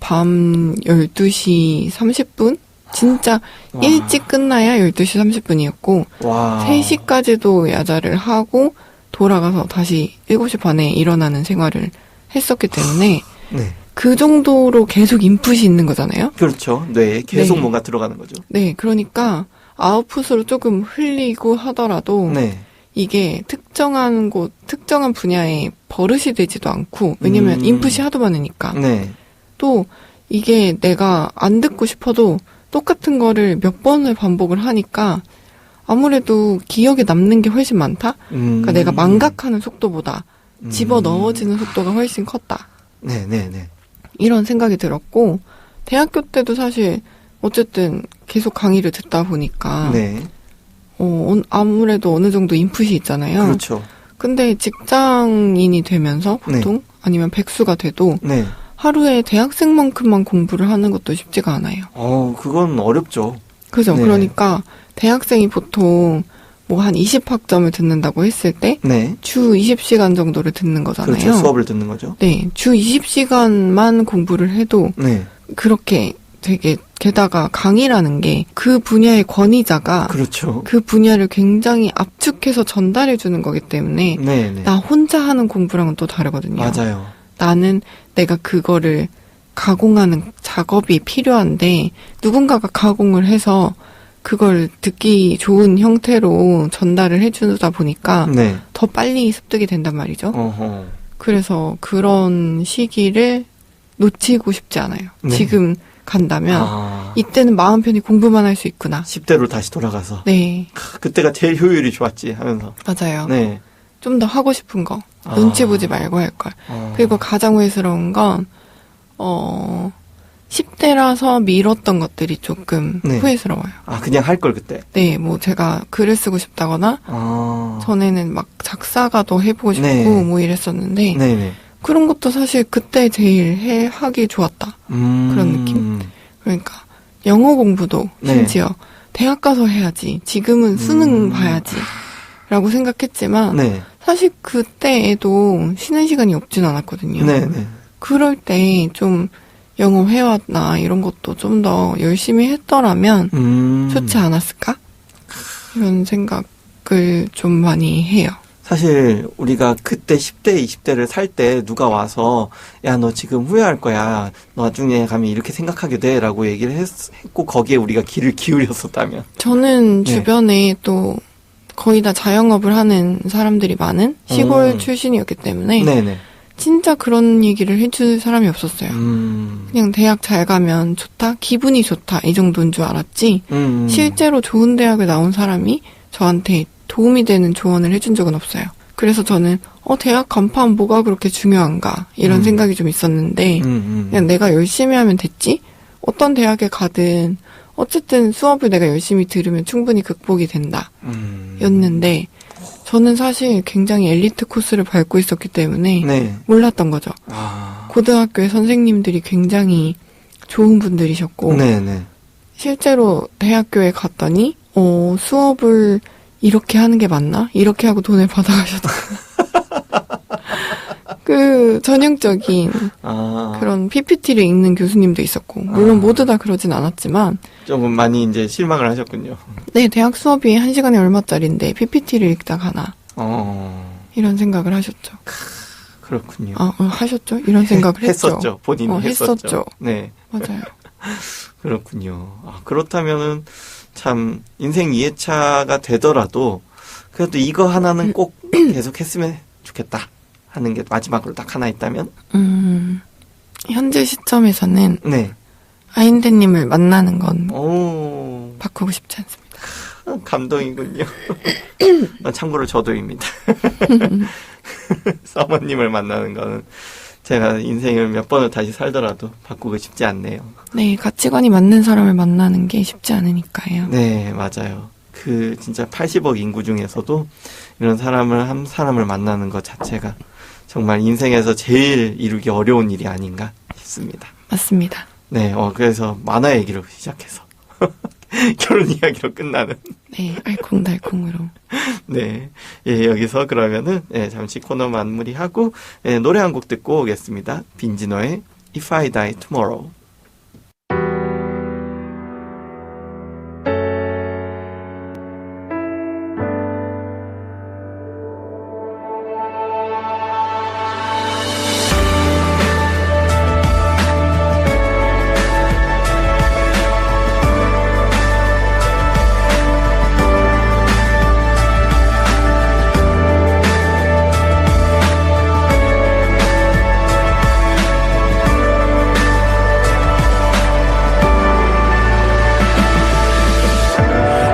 밤 12시 30분? 진짜 일찍 끝나야 12시 30분이었고, 와. 3시까지도 야자를 하고, 돌아가서 다시 7시 반에 일어나는 생활을 했었기 때문에, 네. 그 정도로 계속 인풋이 있는 거잖아요? 그렇죠. 뇌에 계속 네. 뭔가 들어가는 거죠. 네, 그러니까 아웃풋으로 조금 흘리고 하더라도 네. 이게 특정한 분야에 버릇이 되지도 않고 왜냐면 인풋이 하도 많으니까 네. 또 이게 내가 안 듣고 싶어도 똑같은 거를 몇 번을 반복을 하니까 아무래도 기억에 남는 게 훨씬 많다? 그러니까 내가 망각하는 속도보다 집어넣어지는 속도가 훨씬 컸다. 네네네. 이런 생각이 들었고 대학교 때도 사실 어쨌든 계속 강의를 듣다 보니까 네. 아무래도 어느 정도 인풋이 있잖아요. 그렇죠. 근데 직장인이 되면서 보통 아니면 백수가 돼도 네. 하루에 대학생만큼만 공부를 하는 것도 쉽지가 않아요. 그건 어렵죠. 그죠? 네. 그러니까 대학생이 보통 뭐 한 20학점을 듣는다고 했을 때 네. 주 20시간 정도를 듣는 거잖아요. 그렇죠. 수업을 듣는 거죠. 네. 주 20시간만 공부를 해도 네. 그렇게 되게 게다가 강의라는 게 그 분야의 권위자가 그렇죠. 그 분야를 굉장히 압축해서 전달해 주는 거기 때문에 네네. 나 혼자 하는 공부랑은 또 다르거든요. 맞아요. 나는 내가 그거를 가공하는 작업이 필요한데 누군가가 가공을 해서 그걸 듣기 좋은 형태로 전달을 해주다 보니까 네. 더 빨리 습득이 된단 말이죠. 어허. 그래서 그런 시기를 놓치고 싶지 않아요. 네. 지금 간다면 이때는 마음 편히 공부만 할 수 있구나. 10대로 다시 돌아가서. 네, 그때가 제일 효율이 좋았지 하면서. 맞아요. 네. 좀 더 하고 싶은 거 눈치 보지 말고 할 걸. 그리고 가장 후회스러운 건 10대라서 미뤘던 것들이 조금 네. 후회스러워요. 그냥 할 걸 그때. 네, 뭐 제가 글을 쓰고 싶다거나 전에는 막 작사가도 해보고 싶고 네. 뭐 이랬었는데 네네. 그런 것도 사실 그때 제일 하기 좋았다. 그런 느낌? 그러니까 영어 공부도 네. 심지어 대학 가서 해야지. 지금은 수능 봐야지. 라고 생각했지만 네. 사실 그때에도 쉬는 시간이 없진 않았거든요. 네네. 그럴 때 좀 영어회화나 이런 것도 좀 더 열심히 했더라면 좋지 않았을까? 이런 생각을 좀 많이 해요. 사실 우리가 그때 10대, 20대를 살 때 누가 와서 야, 너 지금 후회할 거야. 너 나중에 가면 이렇게 생각하게 돼. 라고 얘기를 했고 거기에 우리가 귀를 기울였었다면. 저는 네. 주변에 또 거의 다 자영업을 하는 사람들이 많은 시골 출신이었기 때문에 네네. 진짜 그런 얘기를 해줄 사람이 없었어요. 그냥 대학 잘 가면 좋다, 기분이 좋다 이 정도인 줄 알았지 실제로 좋은 대학을 나온 사람이 저한테 도움이 되는 조언을 해준 적은 없어요. 그래서 저는 대학 간판 뭐가 그렇게 중요한가 이런 생각이 좀 있었는데 그냥 내가 열심히 하면 됐지? 어떤 대학에 가든 어쨌든 수업을 내가 열심히 들으면 충분히 극복이 된다 였는데 저는 사실 굉장히 엘리트 코스를 밟고 있었기 때문에 네. 몰랐던 거죠. 아. 고등학교의 선생님들이 굉장히 좋은 분들이셨고 네네. 실제로 대학교에 갔더니 수업을 이렇게 하는 게 맞나? 이렇게 하고 돈을 받아가셨더라고요. 그 전형적인 그런 PPT를 읽는 교수님도 있었고 물론 모두 다 그러진 않았지만 조금 많이 이제 실망을 하셨군요. 네, 대학 수업이 1시간에 얼마짜리인데 PPT를 읽다 가나 이런 생각을 하셨죠. 그렇군요. 하셨죠? 이런 생각을 했죠. 했었죠. 본인이 했었죠. 네. 맞아요. 그렇군요. 그렇다면은 참 인생 2회차가 되더라도 그래도 이거 하나는 꼭 계속 했으면 좋겠다 하는 게 마지막으로 딱 하나 있다면? 현재 시점에서는 네. 아인대님을 만나는 건 오. 바꾸고 싶지 않습니다. 감동이군요. 참고로 저도입니다. 사모님을 만나는 거는 제가 인생을 몇 번을 다시 살더라도 바꾸고 싶지 않네요. 네, 가치관이 맞는 사람을 만나는 게 쉽지 않으니까요. 네, 맞아요. 그 진짜 80억 인구 중에서도 이런 사람을 한 사람을 만나는 것 자체가 정말 인생에서 제일 이루기 어려운 일이 아닌가 싶습니다. 맞습니다. 네, 그래서 만화 얘기로 시작해서 결혼 이야기로 끝나는. 네, 알콩달콩으로. 네, 예, 여기서 그러면은 잠시 코너 마무리하고 노래 한 곡 듣고 오겠습니다. 빈지노의 If I Die Tomorrow.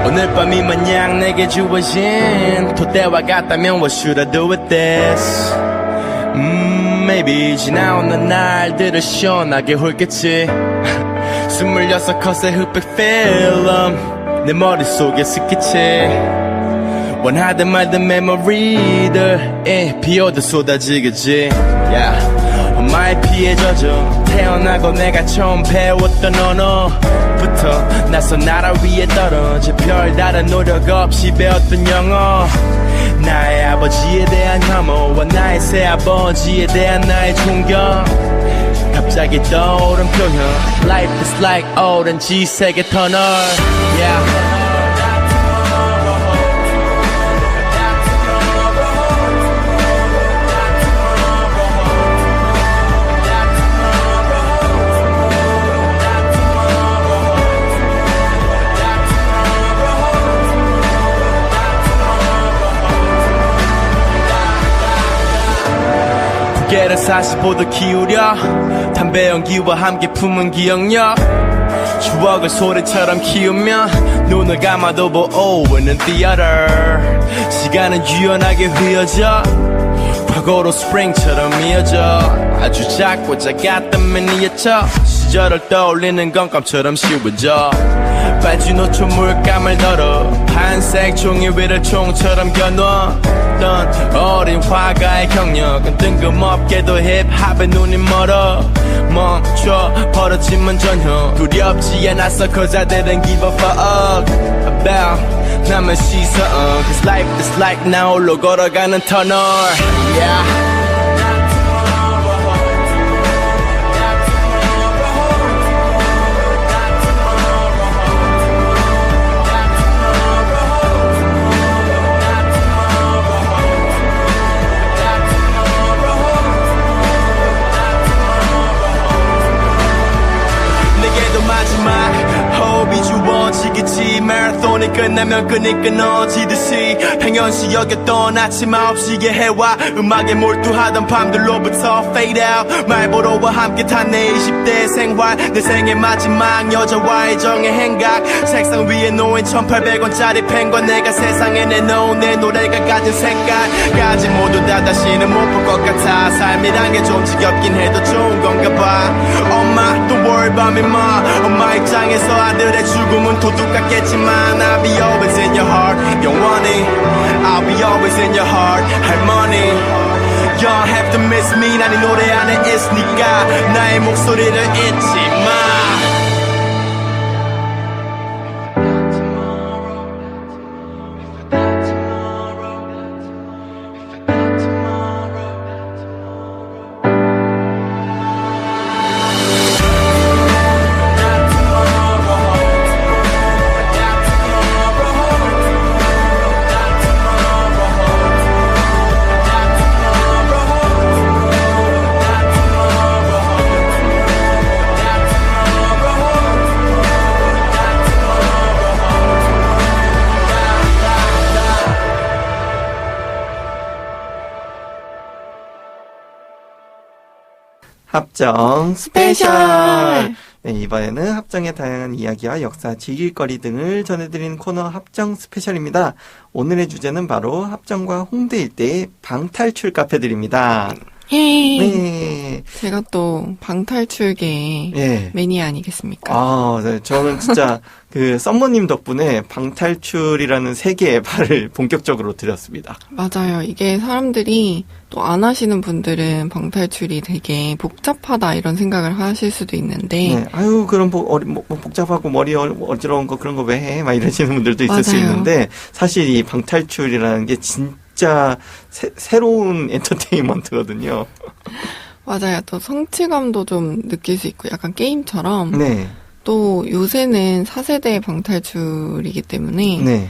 오늘 밤이 마냥 내게 주어진 토대와 같다면 what should I do with this? Maybe 지나오는 날들을 시원하게 훑겠지 26컷의 흑백 필름 내 머릿속에 스케치 원하든 말든 메모리들 비오듯 쏟아지겠지 yeah. 엄마의 피에 젖어 태어나고 내가 처음 배웠던 언어부터 낯선 나라 위에 떨어져 별다른 노력 없이 배웠던 영어 나의 아버지에 대한 혐오와 나의 새아버지에 대한 나의 존경 갑자기 떠오른 표현 Life is like 오렌지 색의 터널 yeah. 고개를 45도 기울여 담배 연기와 함께 품은 기억력 추억을 소리처럼 키우며 눈을 감아도 보이는 theater 시간은 유연하게 휘어져 과거로 스프링처럼 이어져 아주 작고 작았던 미니어처 시절을 떠올리는 건 껌처럼 쉬워져 빠진 옷촌 물감을 덜어 한색 종이 위를 총처럼 겨누었던 어린 화가의 경력은 뜬금없게도 힙합에 눈이 멀어 멈춰 버렸지만 전혀 두렵지 않았어 cause I didn't give a fuck about 남의 시선 Cause life is like 나 홀로 걸어가는 터널 yeah. 마라톤이 끝나면 끈이 끊어지듯이 평연시 여겼던 아침 9시의 해와 음악에 몰두하던 밤들로부터 fade out 말보로와 함께 탄 내 20대 생활 내 생의 마지막 여자와의 정의 행각 책상 위에 놓인 1800원짜리 펜과 내가 세상에 내놓은 내 노래가 가진 색깔까지 모두 다 다시는 못 볼 것 같아 삶이란 게 좀 지겹긴 해도 좋은 건가 봐 엄마 don't worry about me ma 엄마 입장에서 아들의 죽음은 도둑 같겠지만 I'll be always in your heart 영원히 I'll be always in your heart 할머니 You don't have to miss me 난 이 노래 안에 있으니까 나의 목소리를 잊지 마 합정 스페셜! 스페셜! 네, 이번에는 합정의 다양한 이야기와 역사, 즐길거리 등을 전해드리는 코너 합정 스페셜입니다. 오늘의 주제는 바로 합정과 홍대 일대의 방탈출 카페들입니다. 네. 제가 또 방탈출계의 네. 매니아 아니겠습니까? 아, 네. 저는 진짜 그 썸머님 덕분에 방탈출이라는 세계에 발을 본격적으로 들였습니다. 맞아요. 이게 사람들이 또 안 하시는 분들은 방탈출이 되게 복잡하다 이런 생각을 하실 수도 있는데 네. 아유, 그럼 복잡하고 머리 어지러운 거 그런 거 왜 해? 막 이러시는 분들도 있을 수 맞아요. 있는데 사실 이 방탈출이라는 게 진짜 새로운 엔터테인먼트거든요. 맞아요. 또 성취감도 좀 느낄 수 있고 약간 게임처럼 네. 또 요새는 4세대의 방탈출이기 때문에 네.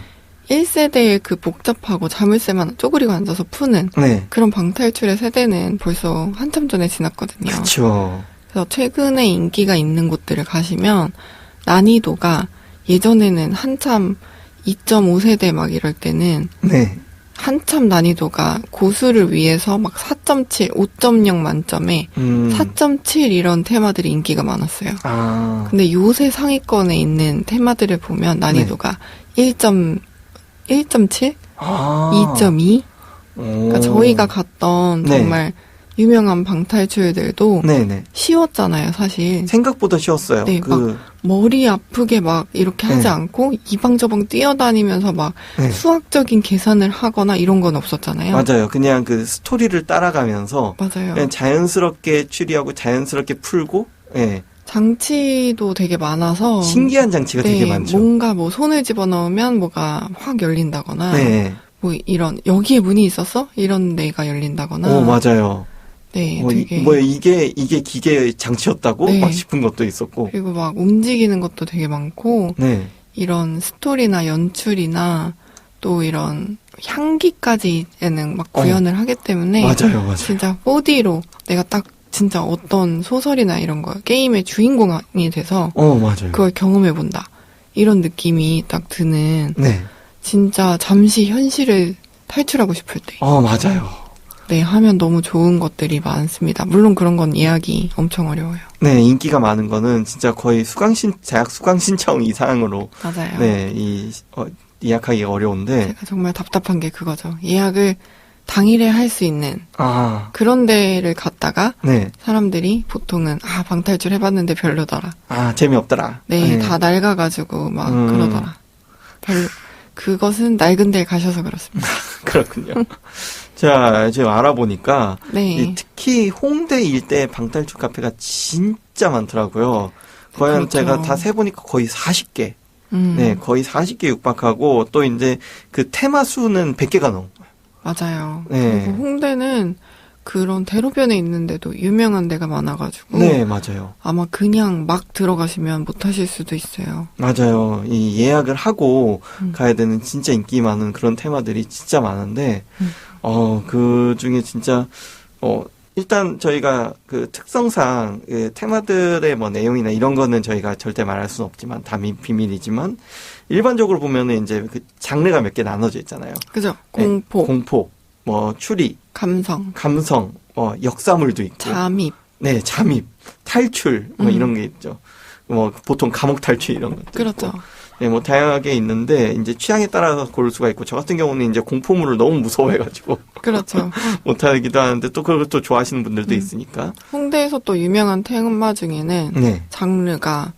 1세대의 그 복잡하고 자물쇠만 쪼그리고 앉아서 푸는 네. 그런 방탈출의 세대는 벌써 한참 전에 지났거든요. 그렇죠. 그래서 최근에 인기가 있는 곳들을 가시면 난이도가 예전에는 한참 2.5세대 막 이럴 때는 네. 한참 난이도가 고수를 위해서 막 4.7, 5.0 만점에 4.7 이런 테마들이 인기가 많았어요. 아. 근데 요새 상위권에 있는 테마들을 보면 난이도가 1.7? 아. 2.2? 그러니까 저희가 갔던 네. 정말 유명한 방탈출들도 네네. 쉬웠잖아요, 사실. 생각보다 쉬웠어요. 네, 막 머리 아프게 막 이렇게 하지 네. 않고 이방저방 뛰어다니면서 막 네. 수학적인 계산을 하거나 이런 건 없었잖아요. 맞아요. 그냥 그 스토리를 따라가면서 맞아요. 그냥 자연스럽게 추리하고 자연스럽게 풀고, 예. 장치도 되게 많아서 신기한 장치가 네, 되게 많죠. 뭔가 뭐 손을 집어넣으면 뭐가 확 열린다거나 네. 뭐 이런 여기에 문이 있었어? 이런 데가 열린다거나 오, 맞아요. 네, 되게 이게 기계 장치였다고? 네. 막 싶은 것도 있었고. 그리고 막 움직이는 것도 되게 많고 네. 이런 스토리나 연출이나 또 이런 향기까지에는 막 구현을 하기 때문에 맞아요. 진짜 4D로 내가 딱 진짜 어떤 소설이나 이런 거 게임의 주인공이 돼서 맞아요. 그걸 경험해본다 이런 느낌이 딱 드는 네. 진짜 잠시 현실을 탈출하고 싶을 때 맞아요. 네, 하면 너무 좋은 것들이 많습니다. 물론 그런 건 예약이 엄청 어려워요. 네, 인기가 많은 거는 진짜 거의 대학 수강 신청 이상으로 맞아요. 네, 예약하기 어려운데. 제가 정말 답답한 게 그거죠. 예약을 당일에 할 수 있는 그런 데를 갔다가 네. 사람들이 보통은 방탈출 해봤는데 별로더라. 재미없더라. 네, 다 낡아가지고 막 그러더라. 그것은 낡은 데에 가셔서 그렇습니다. 그렇군요. 자, 제가 알아보니까 네. 특히 홍대 일대 방탈출 카페가 진짜 많더라고요. 거의 그렇죠. 제가 다 세보니까 거의 40개. 음, 네, 거의 40개 육박하고 또 이제 그 테마 수는 100개가 넘어요. 맞아요. 네. 그리고 홍대는 그런 대로변에 있는데도 유명한 데가 많아가지고 네, 맞아요. 아마 그냥 막 들어가시면 못 하실 수도 있어요. 맞아요. 이 예약을 하고 가야 되는 진짜 인기 많은 그런 테마들이 진짜 많은데, 그 중에 진짜, 일단 저희가 그 특성상 그 테마들의 뭐 내용이나 이런 거는 저희가 절대 말할 수는 없지만 다 비밀이지만 일반적으로 보면은 이제 그 장르가 몇 개 나눠져 있잖아요. 그죠? 네, 공포, 공포, 뭐 추리, 감성, 역사물도 있고, 잠입. 네, 잠입, 탈출 뭐 이런 게 있죠. 뭐 보통 감옥 탈출 이런 것도 그렇죠. 있고. 네, 뭐 다양하게 있는데 이제 취향에 따라서 고를 수가 있고 저 같은 경우는 이제 공포물을 너무 무서워해가지고 그렇죠. 못하기도 하는데 또 그걸 또 좋아하시는 분들도 있으니까. 홍대에서 또 유명한 테마 중에는 네. 장르가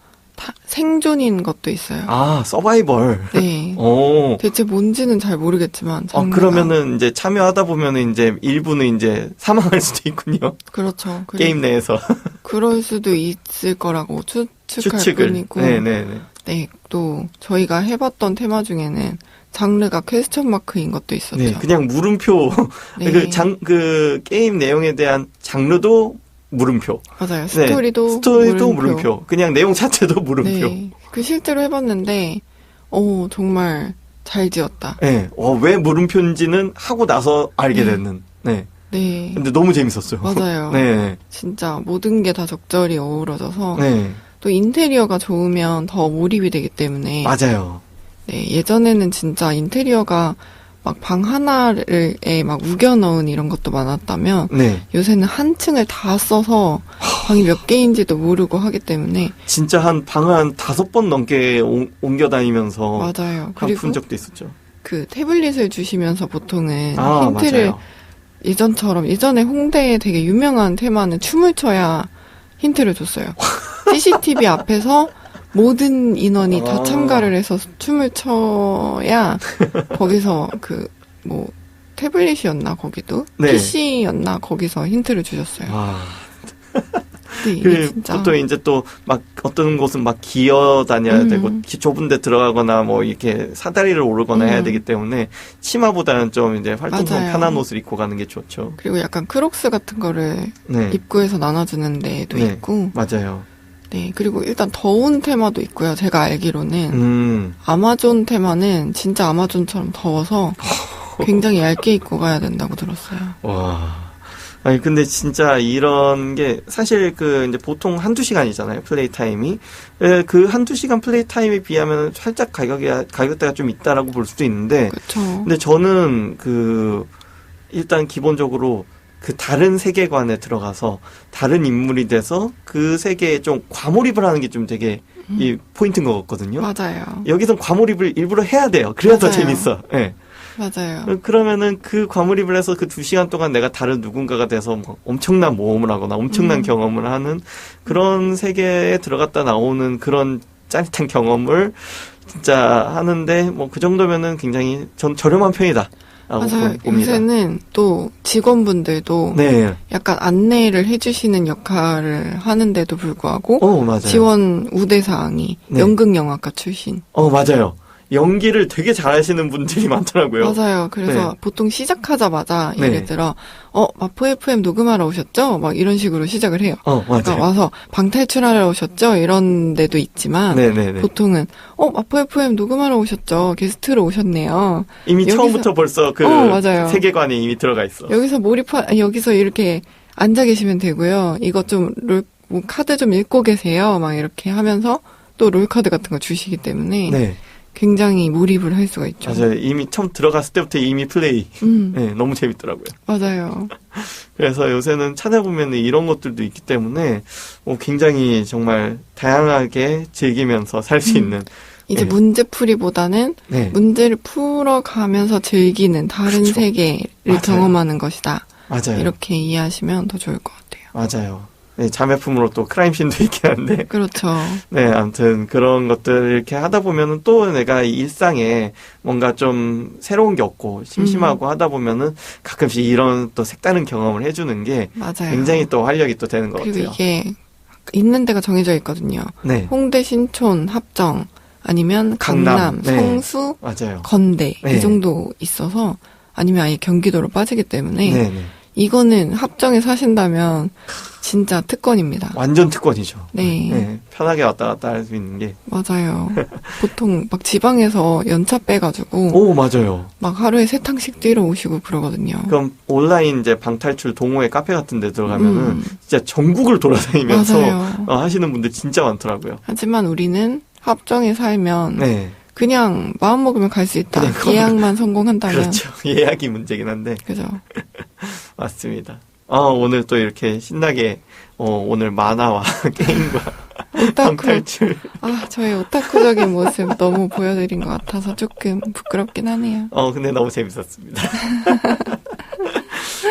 생존인 것도 있어요. 아, 서바이벌. 네. 오. 대체 뭔지는 잘 모르겠지만 장르가 그러면은 이제 참여하다 보면은 이제 일부는 이제 사망할 수도 있군요. 그렇죠. 그리고 게임 내에서. 그럴 수도 있을 거라고 추측할 추측을. 뿐이고. 네네네. 네, 또 저희가 해봤던 테마 중에는 장르가 퀘스천 마크인 것도 있었죠. 네, 그냥 물음표. 네. 그 게임 내용에 대한 장르도 물음표. 맞아요. 네, 스토리도 물음표. 그냥 내용 자체도 물음표. 네, 그 실제로 해봤는데, 정말 잘 지었다. 네, 왜 물음표인지는 하고 나서 알게 네. 되는. 네. 네, 근데 너무 재밌었어요. 맞아요. 네. 진짜 모든 게 다 적절히 어우러져서 네. 또 인테리어가 좋으면 더 몰입이 되기 때문에 맞아요. 네, 예전에는 진짜 인테리어가 막 방 하나에 막 우겨 넣은 이런 것도 많았다면 네. 요새는 한 층을 다 써서 방이 몇 개인지도 모르고 하기 때문에 진짜 방을 한 5번 넘게 옮겨 다니면서 맞아요. 한 그리고 푼 적도 있었죠. 그 태블릿을 주시면서 보통은 힌트를 맞아요. 예전에 홍대에 되게 유명한 테마는 춤을 춰야 힌트를 줬어요. CCTV 앞에서 모든 인원이 다 참가를 해서 춤을 춰야 거기서 태블릿이었나 거기도 네. PC였나 거기서 힌트를 주셨어요. 와. 네, 이게 진짜 보통 이제 또 막 어떤 곳은 막 기어 다녀야 되고 좁은 데 들어가거나 뭐 이렇게 사다리를 오르거나 해야 되기 때문에 치마보다는 좀 이제 활동성 맞아요. 편한 옷을 입고 가는 게 좋죠. 그리고 약간 크록스 같은 거를 네. 입구에서 나눠주는 데도 네. 있고 맞아요. 네, 그리고 일단 더운 테마도 있고요. 제가 알기로는 아마존 테마는 진짜 아마존처럼 더워서 굉장히 얇게 입고 가야 된다고 들었어요. 와. 아니, 근데 진짜 이런 게, 사실 이제 보통 1-2시간이잖아요, 플레이 타임이. 그 1-2시간 플레이 타임에 비하면 살짝 가격대가 좀 있다라고 볼 수도 있는데. 그렇죠. 근데 저는 일단 기본적으로 그 다른 세계관에 들어가서 다른 인물이 돼서 그 세계에 좀 과몰입을 하는 게 좀 되게 이 포인트인 것 같거든요. 맞아요. 여기선 과몰입을 일부러 해야 돼요. 그래야 더 맞아요. 재밌어. 네. 맞아요. 그러면은 그 과몰입을 해서 그 2시간 동안 내가 다른 누군가가 돼서 뭐 엄청난 모험을 하거나 엄청난 경험을 하는 그런 세계에 들어갔다 나오는 그런 짜릿한 경험을 진짜 하는데 뭐 그 정도면은 굉장히 저렴한 편이다. 맞아요. 봅니다. 요새는 또 직원분들도 네. 약간 안내를 해주시는 역할을 하는데도 불구하고 맞아요. 지원 우대사항이 네. 연극영화과 출신. 맞아요. 연기를 되게 잘하시는 분들이 많더라고요. 맞아요. 그래서 네. 보통 시작하자마자 네. 예를 들어 마포 FM 녹음하러 오셨죠? 막 이런 식으로 시작을 해요. 맞아요. 그러니까 와서 방탈출하러 오셨죠? 이런 데도 있지만 네네네. 보통은 마포 FM 녹음하러 오셨죠? 게스트로 오셨네요. 이미 여기서- 처음부터 벌써 맞아요. 세계관에 이미 들어가 있어. 여기서 이렇게 앉아 계시면 되고요. 이거 좀 카드 좀 읽고 계세요. 막 이렇게 하면서 또 롤카드 같은 거 주시기 때문에 네. 굉장히 몰입을 할 수가 있죠. 맞아요. 이미 처음 들어갔을 때부터 이미 플레이. 네, 너무 재밌더라고요. 맞아요. 그래서 요새는 찾아보면 이런 것들도 있기 때문에 굉장히 정말 다양하게 즐기면서 살 수 있는. 이제 네. 문제풀이보다는 네. 문제를 풀어가면서 즐기는 다른 그렇죠. 세계를 맞아요. 경험하는 것이다. 맞아요. 이렇게 이해하시면 더 좋을 것 같아요. 맞아요. 네, 자매품으로 또 크라임씬도 있긴 한데. 그렇죠. 네, 아무튼 그런 것들 이렇게 하다 보면은 또 내가 이 일상에 뭔가 좀 새로운 게 없고 심심하고 하다 보면은 가끔씩 이런 또 색다른 경험을 해주는 게 맞아요. 굉장히 또 활력이 또 되는 것 그리고 같아요. 이게 있는 데가 정해져 있거든요. 네, 홍대, 신촌, 합정, 아니면 강남, 네. 성수, 맞아요. 건대 네. 이 정도 있어서 아니면 아예 경기도로 빠지기 때문에 네, 네. 이거는 합정에 사신다면 진짜 특권입니다. 완전 특권이죠. 네. 편하게 왔다 갔다 할 수 있는 게. 맞아요. 보통 막 지방에서 연차 빼가지고 오, 맞아요. 막 하루에 3탕씩 뛰러 오시고 그러거든요. 그럼 온라인 이제 방탈출 동호회 카페 같은 데 들어가면은 음. 진짜 전국을 돌아다니면서 맞아요. 하시는 분들 진짜 많더라고요. 하지만 우리는 합정에 살면 네. 그냥 마음 먹으면 갈 수 있다. 그냥 예약만 성공한다면. 그렇죠. 예약이 문제긴 한데. 그죠. 맞습니다. 오늘 또 이렇게 신나게, 오늘 만화와 게임과 오타쿠. 방탈출. 저의 오타쿠적인 모습 너무 보여드린 것 같아서 조금 부끄럽긴 하네요. 근데 너무 재밌었습니다.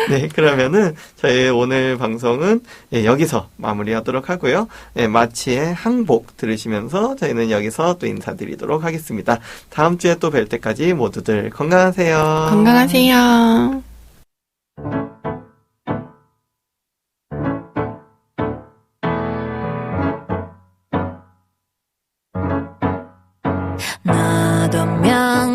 네, 그러면은 저희 오늘 방송은 여기서 마무리하도록 하고요. 마치의 항복 들으시면서 저희는 여기서 또 인사드리도록 하겠습니다. 다음 주에 또 뵐 때까지 모두들 건강하세요. 건강하세요. 나도 명